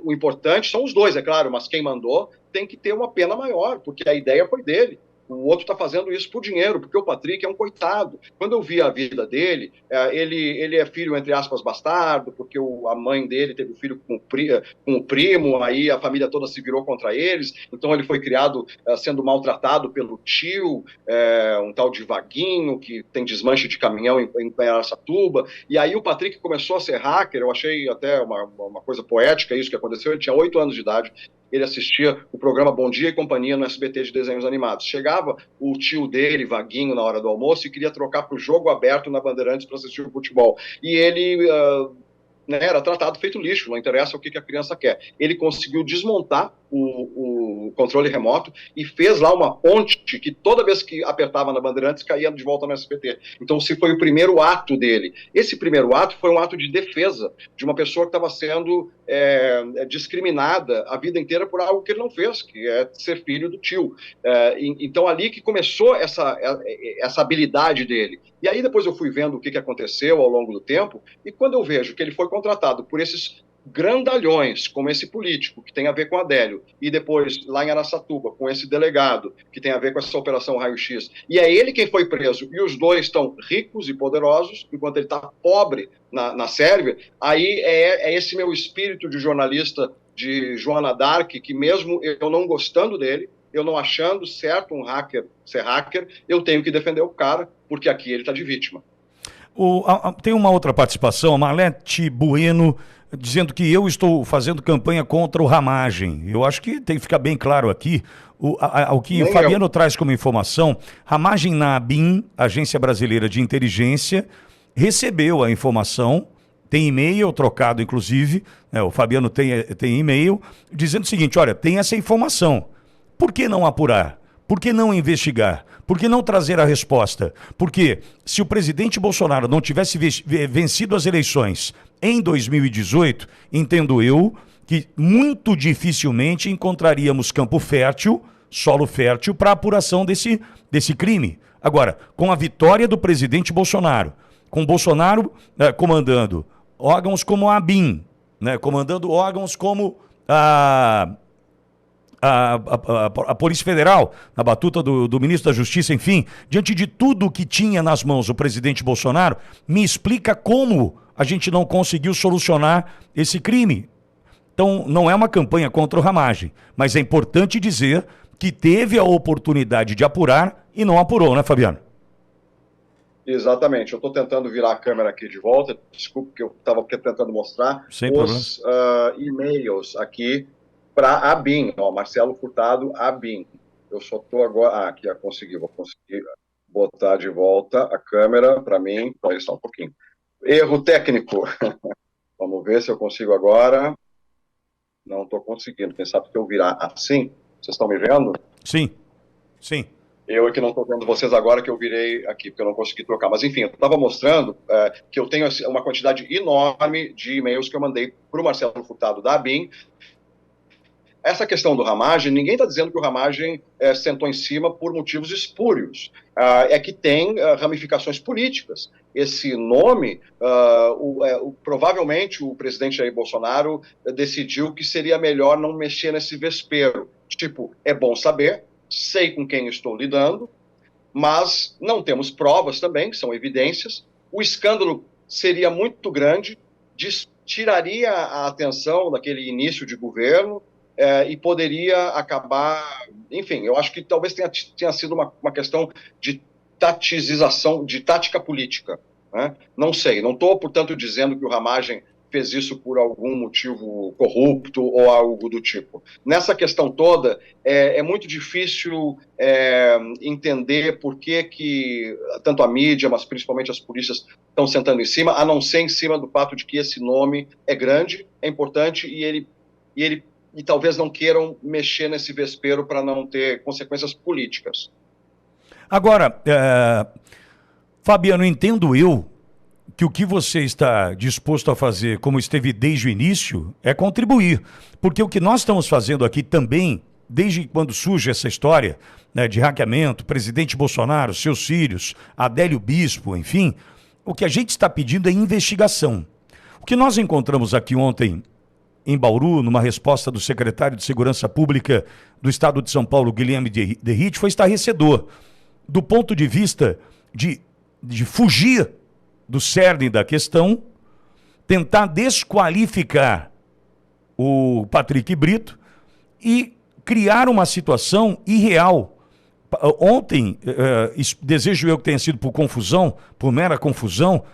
O importante são os dois, é claro, mas quem mandou tem que ter uma pena maior, porque a ideia foi dele. O outro está fazendo isso por dinheiro, porque o Patrick é um coitado. Quando eu vi a vida dele, ele é filho, entre aspas, bastardo, porque a mãe dele teve um filho com o primo, aí a família toda se virou contra eles, então ele foi criado sendo maltratado pelo tio, um tal de Vaguinho, que tem desmanche de caminhão em Araçatuba, e aí o Patrick começou a ser hacker. Eu achei até uma coisa poética isso que aconteceu. Ele tinha 8 anos de idade, ele assistia o programa Bom Dia e Companhia no SBT de desenhos animados. Chegava o tio dele, Vaguinho, na hora do almoço, e queria trocar para o jogo aberto na Bandeirantes para assistir o futebol. E ele era tratado feito lixo, não interessa o que a criança quer. Ele conseguiu desmontar o controle remoto e fez lá uma ponte que toda vez que apertava na Bandeirantes caía de volta no SBT. Então, se foi o primeiro ato dele. Esse primeiro ato foi um ato de defesa de uma pessoa que estava sendo discriminada a vida inteira por algo que ele não fez, que é ser filho do tio. Então, ali que começou essa habilidade dele. E aí depois eu fui vendo o que aconteceu ao longo do tempo, e quando eu vejo que ele foi contratado por esses grandalhões, como esse político, que tem a ver com Adélio, e depois, lá em Araçatuba, com esse delegado, que tem a ver com essa Operação Raio-X, e é ele quem foi preso, e os dois estão ricos e poderosos, enquanto ele está pobre na Sérvia, aí é esse meu espírito de jornalista de Joana d'Arc, que mesmo eu não gostando dele, eu não achando certo um hacker ser hacker, eu tenho que defender o cara, porque aqui ele está de vítima. Tem uma outra participação, a Marlete Bueno, dizendo que eu estou fazendo campanha contra o Ramagem. Eu acho que tem que ficar bem claro aqui o que o Fabiano traz como informação. Ramagem na ABIN, Agência Brasileira de Inteligência, recebeu a informação, tem e-mail trocado inclusive, o Fabiano tem e-mail, dizendo o seguinte: olha, tem essa informação, por que não apurar? Por que não investigar? Por que não trazer a resposta? Porque se o presidente Bolsonaro não tivesse vencido as eleições em 2018, entendo eu que muito dificilmente encontraríamos campo fértil, solo fértil, para a apuração desse crime. Agora, com a vitória do presidente Bolsonaro, com Bolsonaro comandando órgãos como a ABIN, né, comandando órgãos como a Polícia Federal, na batuta do ministro da Justiça, enfim, diante de tudo que tinha nas mãos o presidente Bolsonaro, me explica como a gente não conseguiu solucionar esse crime. Então, não é uma campanha contra o Ramagem, mas é importante dizer que teve a oportunidade de apurar e não apurou, né, Fabiano? Exatamente. Eu estou tentando virar a câmera aqui de volta. Desculpe que eu estava tentando mostrar os e-mails aqui para a ABIN, ó, Marcelo Furtado, ABIN. Eu só estou agora... aqui, vou conseguir botar de volta a câmera para mim. Peraí só um pouquinho. Erro técnico. Vamos ver se eu consigo agora. Não estou conseguindo. Quem sabe que eu virar assim? Vocês estão me vendo? Sim, sim. Eu é que não estou vendo vocês agora, que eu virei aqui, porque eu não consegui trocar. Mas, enfim, eu estava mostrando que eu tenho uma quantidade enorme de e-mails que eu mandei para o Marcelo Furtado da ABIN. Essa questão do Ramagem, ninguém está dizendo que o Ramagem sentou em cima por motivos espúrios. É que tem ramificações políticas. Esse nome, provavelmente o presidente Jair Bolsonaro decidiu que seria melhor não mexer nesse vespeiro. Tipo, é bom saber, sei com quem estou lidando, mas não temos provas também, que são evidências. O escândalo seria muito grande, tiraria a atenção daquele início de governo, e poderia acabar... Enfim, eu acho que talvez tenha sido uma questão de tatização, de tática política, né? Não sei, não estou, portanto, dizendo que o Ramagem fez isso por algum motivo corrupto ou algo do tipo. Nessa questão toda, é muito difícil entender por que tanto a mídia, mas principalmente as polícias estão sentando em cima, a não ser em cima do fato de que esse nome é grande, é importante e talvez não queiram mexer nesse vespeiro para não ter consequências políticas. Agora, Fabiano, entendo eu que o que você está disposto a fazer, como esteve desde o início, é contribuir. Porque o que nós estamos fazendo aqui também, desde quando surge essa história, né, de hackeamento, presidente Bolsonaro, seus filhos, Adélio Bispo, enfim, o que a gente está pedindo é investigação. O que nós encontramos aqui ontem em Bauru, numa resposta do secretário de Segurança Pública do Estado de São Paulo, Guilherme Derrite, foi estarrecedor, do ponto de vista de fugir do cerne da questão, tentar desqualificar o Patrick Brito e criar uma situação irreal. Ontem, desejo eu que tenha sido por confusão, por mera confusão,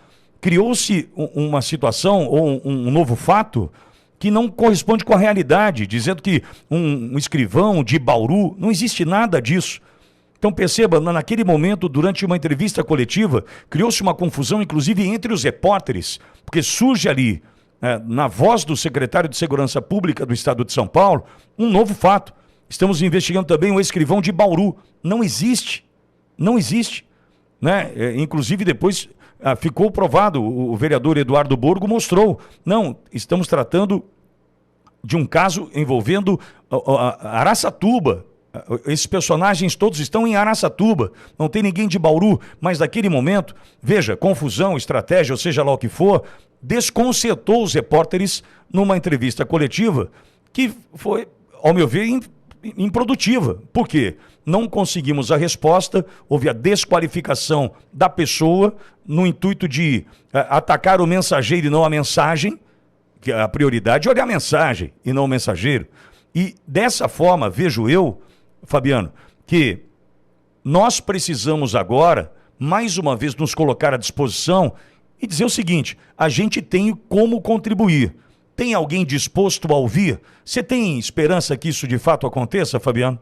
criou-se uma situação ou um novo fato que não corresponde com a realidade, dizendo que um escrivão de Bauru, não existe nada disso. Então perceba, naquele momento, durante uma entrevista coletiva, criou-se uma confusão, inclusive entre os repórteres, porque surge ali, na voz do secretário de Segurança Pública do Estado de São Paulo, um novo fato. Estamos investigando também o escrivão de Bauru. Não existe. Não existe. Né? Inclusive depois ficou provado, o vereador Eduardo Borgo mostrou. Não, estamos tratando de um caso envolvendo Araçatuba. Esses personagens todos estão em Araçatuba, não tem ninguém de Bauru, mas naquele momento, veja, confusão, estratégia, ou seja lá o que for, desconcertou os repórteres numa entrevista coletiva que foi, ao meu ver, improdutiva. Por quê? Não conseguimos a resposta, houve a desqualificação da pessoa no intuito de atacar o mensageiro e não a mensagem, que a prioridade é olhar a mensagem e não o mensageiro. E dessa forma, vejo eu, Fabiano, que nós precisamos agora, mais uma vez, nos colocar à disposição e dizer o seguinte: a gente tem como contribuir. Tem alguém disposto a ouvir? Você tem esperança que isso de fato aconteça, Fabiano?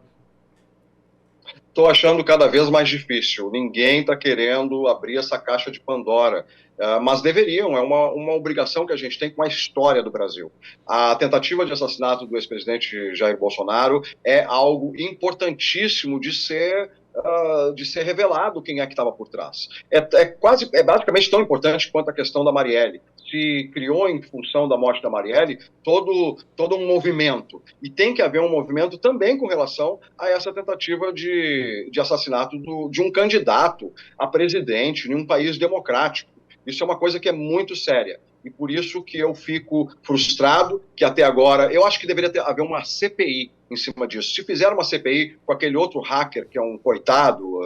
Estou achando cada vez mais difícil. Ninguém está querendo abrir essa caixa de Pandora. Mas deveriam, é uma obrigação que a gente tem com a história do Brasil. A tentativa de assassinato do ex-presidente Jair Bolsonaro é algo importantíssimo de ser revelado quem é que estava por trás. É basicamente tão importante quanto a questão da Marielle. se criou em função da morte da Marielle todo um movimento. E tem que haver um movimento também com relação a essa tentativa de assassinato de um candidato a presidente em um país democrático. Isso é uma coisa que é muito séria. E por isso que eu fico frustrado que até agora, eu acho que deveria haver uma CPI em cima disso. Se fizer uma CPI com aquele outro hacker, que é um coitado,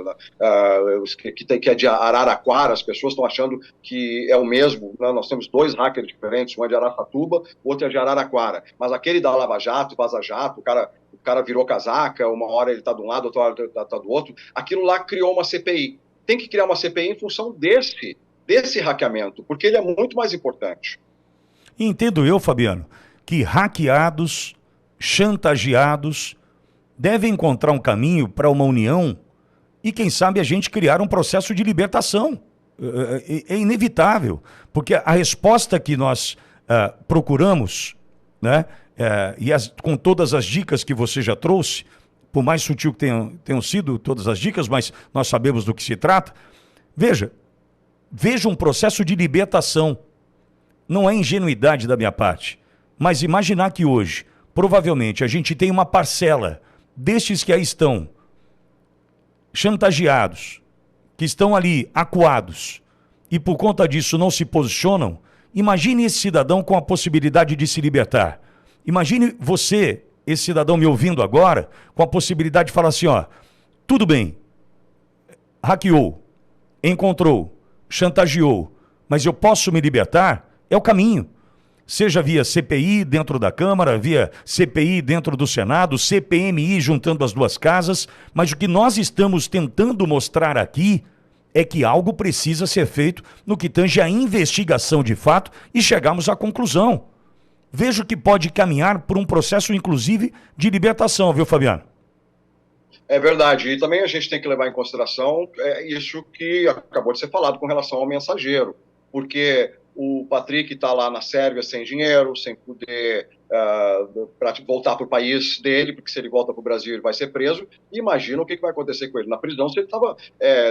que é de Araraquara, as pessoas estão achando que é o mesmo, né? Nós temos dois hackers diferentes, um é de Araçatuba, o outro é de Araraquara. Mas aquele da Lava Jato, Vaza Jato, o cara virou casaca, uma hora ele está de um lado, outra hora está do outro, aquilo lá criou uma CPI. Tem que criar uma CPI em função desse hackeamento, porque ele é muito mais importante. Entendo eu, Fabiano, que hackeados, chantageados, devem encontrar um caminho para uma união e, quem sabe, a gente criar um processo de libertação. É inevitável, porque a resposta que nós procuramos, né, com todas as dicas que você já trouxe, por mais sutil que tenham sido todas as dicas, mas nós sabemos do que se trata, veja um processo de libertação. Não é ingenuidade da minha parte, mas imaginar que hoje, provavelmente, a gente tem uma parcela destes que aí estão chantageados, que estão ali acuados e por conta disso não se posicionam. Imagine esse cidadão com a possibilidade de se libertar. Imagine você, esse cidadão me ouvindo agora, com a possibilidade de falar assim, ó, tudo bem, hackeou, encontrou, chantageou, mas eu posso me libertar? É o caminho. Seja via CPI dentro da Câmara, via CPI dentro do Senado, CPMI juntando as duas casas, mas o que nós estamos tentando mostrar aqui é que algo precisa ser feito no que tange à investigação de fato e chegarmos à conclusão. Vejo que pode caminhar por um processo, inclusive, de libertação, viu, Fabiano? É verdade, e também a gente tem que levar em consideração isso que acabou de ser falado com relação ao mensageiro, porque o Patrick está lá na Sérvia sem dinheiro, sem poder voltar para o país dele, porque se ele volta para o Brasil ele vai ser preso. E imagina o que vai acontecer com ele na prisão se ele estava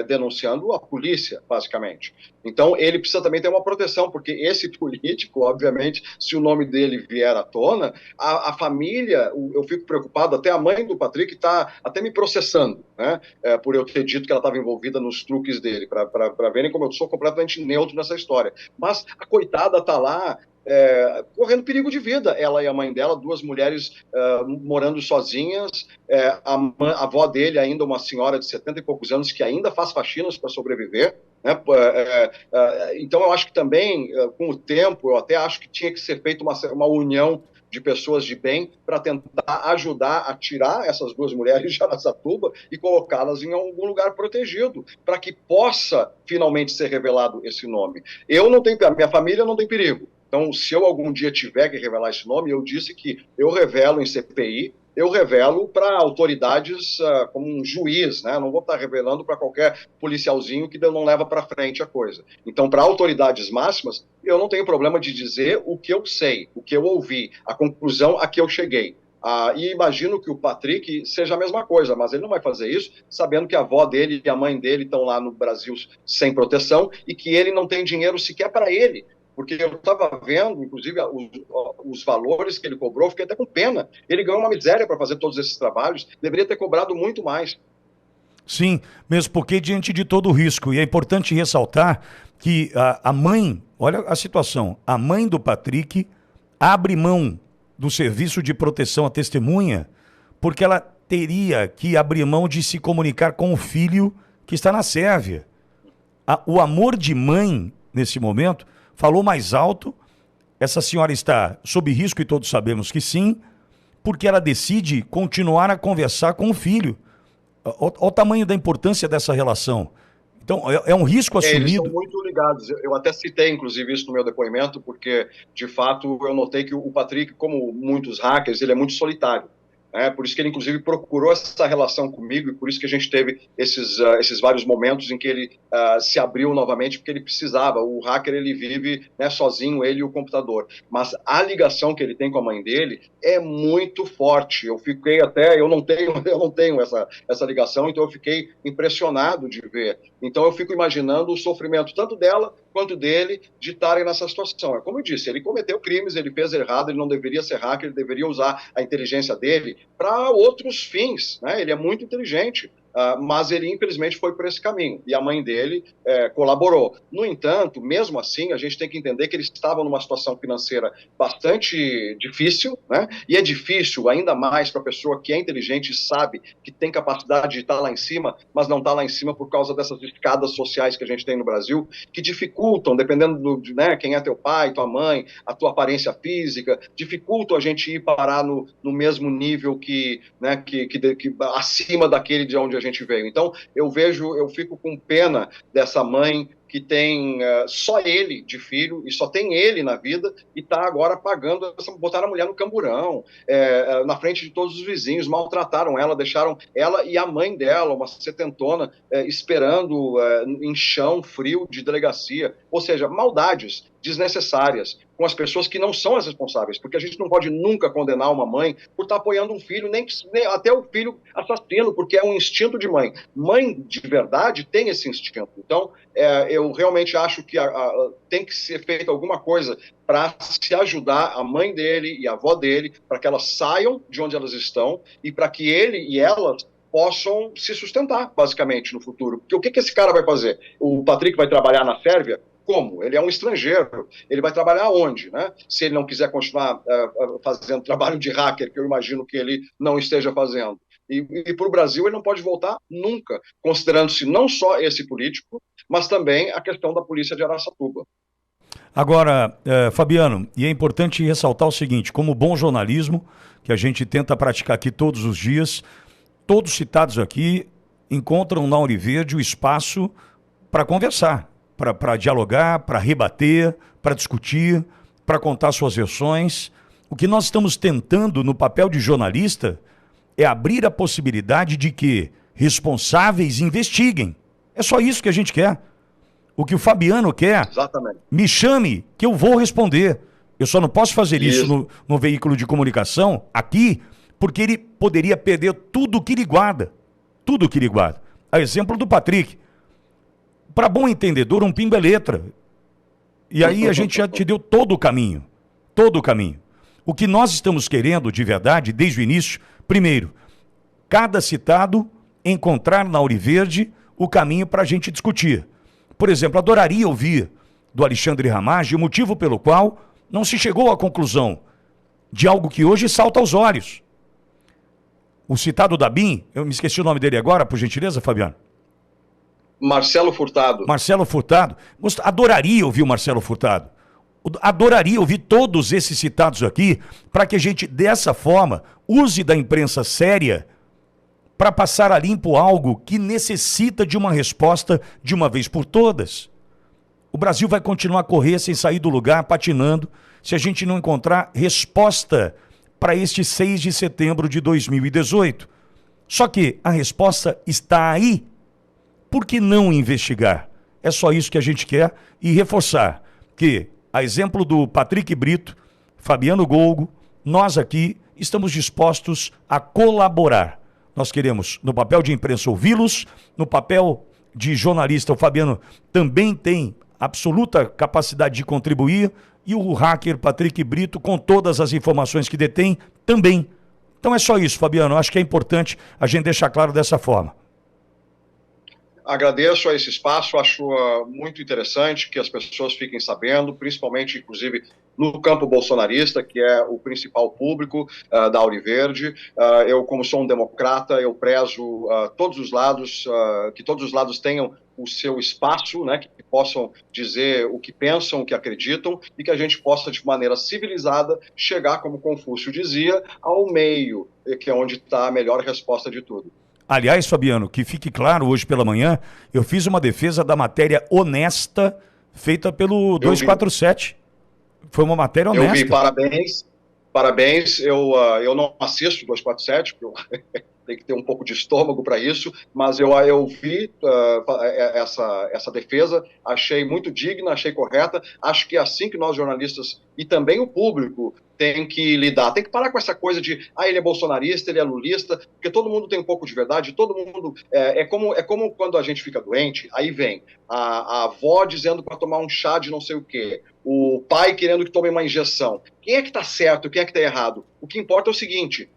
denunciando a polícia, basicamente. Então ele precisa também ter uma proteção, porque esse político, obviamente, se o nome dele vier à tona, a família, eu fico preocupado, até a mãe do Patrick está até me processando, né, por eu ter dito que ela estava envolvida nos truques dele, para verem como eu sou completamente neutro nessa história. Mas a coitada está lá correndo perigo de vida, ela e a mãe dela, duas mulheres morando sozinhas, a avó dele ainda uma senhora de 70 e poucos anos que ainda faz faxinas para sobreviver, né? Então eu acho que também, com o tempo, eu até acho que tinha que ser feita uma união de pessoas de bem para tentar ajudar a tirar essas duas mulheres de Araçatuba e colocá-las em algum lugar protegido, para que possa finalmente ser revelado esse nome. A minha família não tem perigo. Então, se eu algum dia tiver que revelar esse nome, eu disse que eu revelo em CPI, eu revelo para autoridades como um juiz, né? Não vou estar revelando para qualquer policialzinho que não leva para frente a coisa. Então, para autoridades máximas, eu não tenho problema de dizer o que eu sei, o que eu ouvi, a conclusão a que eu cheguei. E imagino que o Patrick seja a mesma coisa, mas ele não vai fazer isso sabendo que a avó dele e a mãe dele estão lá no Brasil sem proteção e que ele não tem dinheiro sequer para ele. Porque eu estava vendo, inclusive, os valores que ele cobrou, fiquei até com pena. Ele ganhou uma miséria para fazer todos esses trabalhos, deveria ter cobrado muito mais. Sim, mesmo porque diante de todo o risco, e é importante ressaltar que a mãe, olha a situação, a mãe do Patrick abre mão do serviço de proteção à testemunha porque ela teria que abrir mão de se comunicar com o filho que está na Sérvia. O amor de mãe, nesse momento, falou mais alto. Essa senhora está sob risco, e todos sabemos que sim, porque ela decide continuar a conversar com o filho. Olha o tamanho da importância dessa relação. Então, é um risco assumido. Eles são muito ligados. Eu até citei, inclusive, isso no meu depoimento, porque, de fato, eu notei que o Patrick, como muitos hackers, ele é muito solitário. Por isso que ele, inclusive, procurou essa relação comigo e por isso que a gente teve esses vários momentos em que ele se abriu novamente, porque ele precisava. O hacker, ele vive, né, sozinho, ele e o computador. Mas a ligação que ele tem com a mãe dele é muito forte. Eu não tenho essa ligação, então eu fiquei impressionado de ver. Então eu fico imaginando o sofrimento tanto dela quanto dele de estarem nessa situação. É como eu disse, ele cometeu crimes, ele fez errado, ele não deveria ser hacker, ele deveria usar a inteligência dele para outros fins, né? Ele é muito inteligente. Mas ele, infelizmente, foi por esse caminho. E a mãe dele colaborou. No entanto, mesmo assim, a gente tem que entender que eles estavam numa situação financeira bastante difícil, né? E é difícil ainda mais para a pessoa que é inteligente e sabe que tem capacidade de estar lá em cima, mas não está lá em cima por causa dessas escadas sociais que a gente tem no Brasil, que dificultam, dependendo né, quem é teu pai, tua mãe, a tua aparência física, dificultam a gente ir parar no mesmo nível né, que acima daquele de onde a gente veio. Então, eu fico com pena dessa mãe que tem só ele de filho e só tem ele na vida e está agora pagando, botaram a mulher no camburão, na frente de todos os vizinhos, maltrataram ela, deixaram ela e a mãe dela, uma setentona, esperando em chão frio de delegacia, ou seja, maldades desnecessárias com as pessoas que não são as responsáveis, porque a gente não pode nunca condenar uma mãe por estar apoiando um filho, nem até o filho assassino, porque é um instinto de mãe. Mãe de verdade tem esse instinto. Então, eu realmente acho que tem que ser feita alguma coisa para se ajudar a mãe dele e a avó dele, para que elas saiam de onde elas estão e para que ele e elas possam se sustentar, basicamente, no futuro. Porque o que esse cara vai fazer? O Patrick vai trabalhar na Sérvia? Como? Ele é um estrangeiro. Ele vai trabalhar onde, né? Se ele não quiser continuar fazendo trabalho de hacker, que eu imagino que ele não esteja fazendo. E para o Brasil ele não pode voltar nunca, considerando-se não só esse político, mas também a questão da polícia de Araçatuba. Agora, Fabiano, e é importante ressaltar o seguinte, como bom jornalismo, que a gente tenta praticar aqui todos os dias, todos citados aqui encontram na Ouro Verde o espaço para conversar, para dialogar, para rebater, para discutir, para contar suas versões. O que nós estamos tentando no papel de jornalista é abrir a possibilidade de que responsáveis investiguem. É só isso que a gente quer. O que o Fabiano quer, exatamente, me chame que eu vou responder. Eu só não posso fazer isso no veículo de comunicação, aqui, porque ele poderia perder tudo que ele guarda. Tudo que ele guarda. A exemplo do Patrick. Para bom entendedor, um pingo é letra. E aí a gente já te deu todo o caminho. Todo o caminho. O que nós estamos querendo, de verdade, desde o início, primeiro, cada citado encontrar na Ouro Verde o caminho para a gente discutir. Por exemplo, adoraria ouvir do Alexandre Ramage o motivo pelo qual não se chegou à conclusão de algo que hoje salta aos olhos. O citado da BIM, eu me esqueci o nome dele agora, por gentileza, Fabiano. Marcelo Furtado. Marcelo Furtado. Adoraria ouvir o Marcelo Furtado. Adoraria ouvir todos esses citados aqui, para que a gente, dessa forma, use da imprensa séria para passar a limpo algo que necessita de uma resposta de uma vez por todas. O Brasil vai continuar a correr sem sair do lugar, patinando, se a gente não encontrar resposta para este 6 de setembro de 2018. Só que a resposta está aí. Por que não investigar? É só isso que a gente quer e reforçar que, a exemplo do Patrick Brito, Fabiano Golgo, nós aqui estamos dispostos a colaborar. Nós queremos, no papel de imprensa, ouvi-los, no papel de jornalista, o Fabiano também tem absoluta capacidade de contribuir, e o hacker Patrick Brito, com todas as informações que detém, também. Então é só isso, Fabiano. Acho que é importante a gente deixar claro dessa forma. Agradeço a esse espaço, acho muito interessante que as pessoas fiquem sabendo, principalmente, inclusive, no campo bolsonarista, que é o principal público da Ouro Verde. Eu, como sou um democrata, eu prezo todos os lados, que todos os lados tenham o seu espaço, né, que possam dizer o que pensam, o que acreditam, e que a gente possa, de maneira civilizada, chegar, como Confúcio dizia, ao meio, que é onde está a melhor resposta de tudo. Aliás, Fabiano, que fique claro, hoje pela manhã, eu fiz uma defesa da matéria honesta feita pelo 247. Foi uma matéria honesta. Eu vi, parabéns. Eu não assisto 247, porque tem que ter um pouco de estômago para isso, mas eu vi essa defesa, achei muito digna, achei correta, acho que é assim que nós jornalistas e também o público tem que lidar, tem que parar com essa coisa de, ele é bolsonarista, ele é lulista, porque todo mundo tem um pouco de verdade, todo mundo, é como quando a gente fica doente, aí vem a avó dizendo para tomar um chá de não sei o quê, o pai querendo que tome uma injeção. Quem é que está certo, quem é que está errado? O que importa é o seguinte,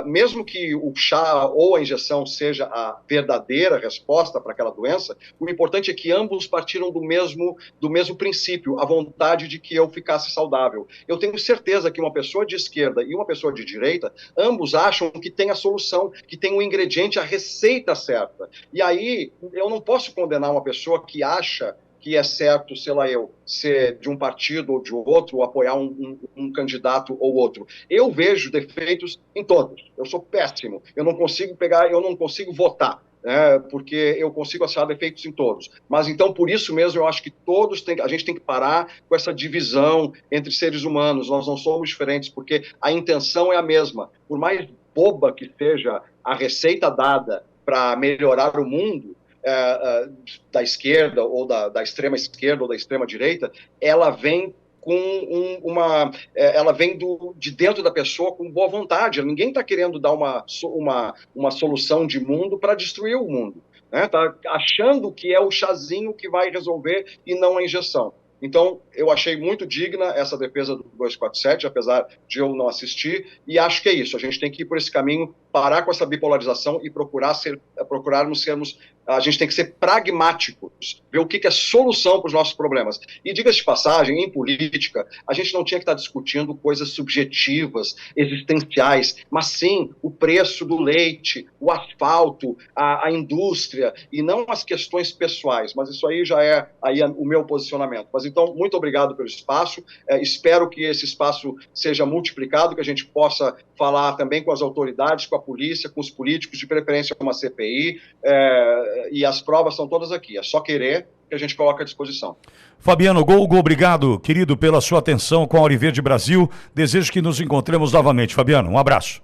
mesmo que o chá ou a injeção seja a verdadeira resposta para aquela doença, o importante é que ambos partiram do mesmo princípio, a vontade de que eu ficasse saudável. Eu tenho certeza que uma pessoa de esquerda e uma pessoa de direita, ambos acham que tem a solução, que tem o ingrediente, a receita certa. E aí, eu não posso condenar uma pessoa que acha que é certo, sei lá eu, ser de um partido ou de outro, ou apoiar um candidato ou outro. Eu vejo defeitos em todos. Eu sou péssimo. Eu não consigo votar, né, porque eu consigo achar defeitos em todos. Mas então, por isso mesmo, eu acho que a gente tem que parar com essa divisão entre seres humanos. Nós não somos diferentes, porque a intenção é a mesma. Por mais boba que seja a receita dada para melhorar o mundo, da esquerda ou da extrema esquerda ou da extrema direita, ela vem ela vem de dentro da pessoa com boa vontade. Ninguém está querendo dar uma solução de mundo para destruir o mundo, né? Tá achando que é o chazinho que vai resolver e não a injeção. Então, eu achei muito digna essa defesa do 247, apesar de eu não assistir, e acho que é isso. A gente tem que ir por esse caminho, parar com essa bipolarização e procurarmos sermos... A gente tem que ser pragmáticos, ver o que é solução para os nossos problemas. E, diga-se de passagem, em política, a gente não tinha que estar discutindo coisas subjetivas, existenciais, mas sim o preço do leite, o asfalto, a indústria, e não as questões pessoais. Mas isso aí já é o meu posicionamento. Mas então, muito obrigado pelo espaço. Espero que esse espaço seja multiplicado, que a gente possa falar também com as autoridades, com a polícia, com os políticos, de preferência com uma CPI, e as provas são todas aqui. É só querer que a gente coloca à disposição. Fabiano Golgo, obrigado, querido, pela sua atenção com a Auriverde Brasil. Desejo que nos encontremos novamente. Fabiano, um abraço.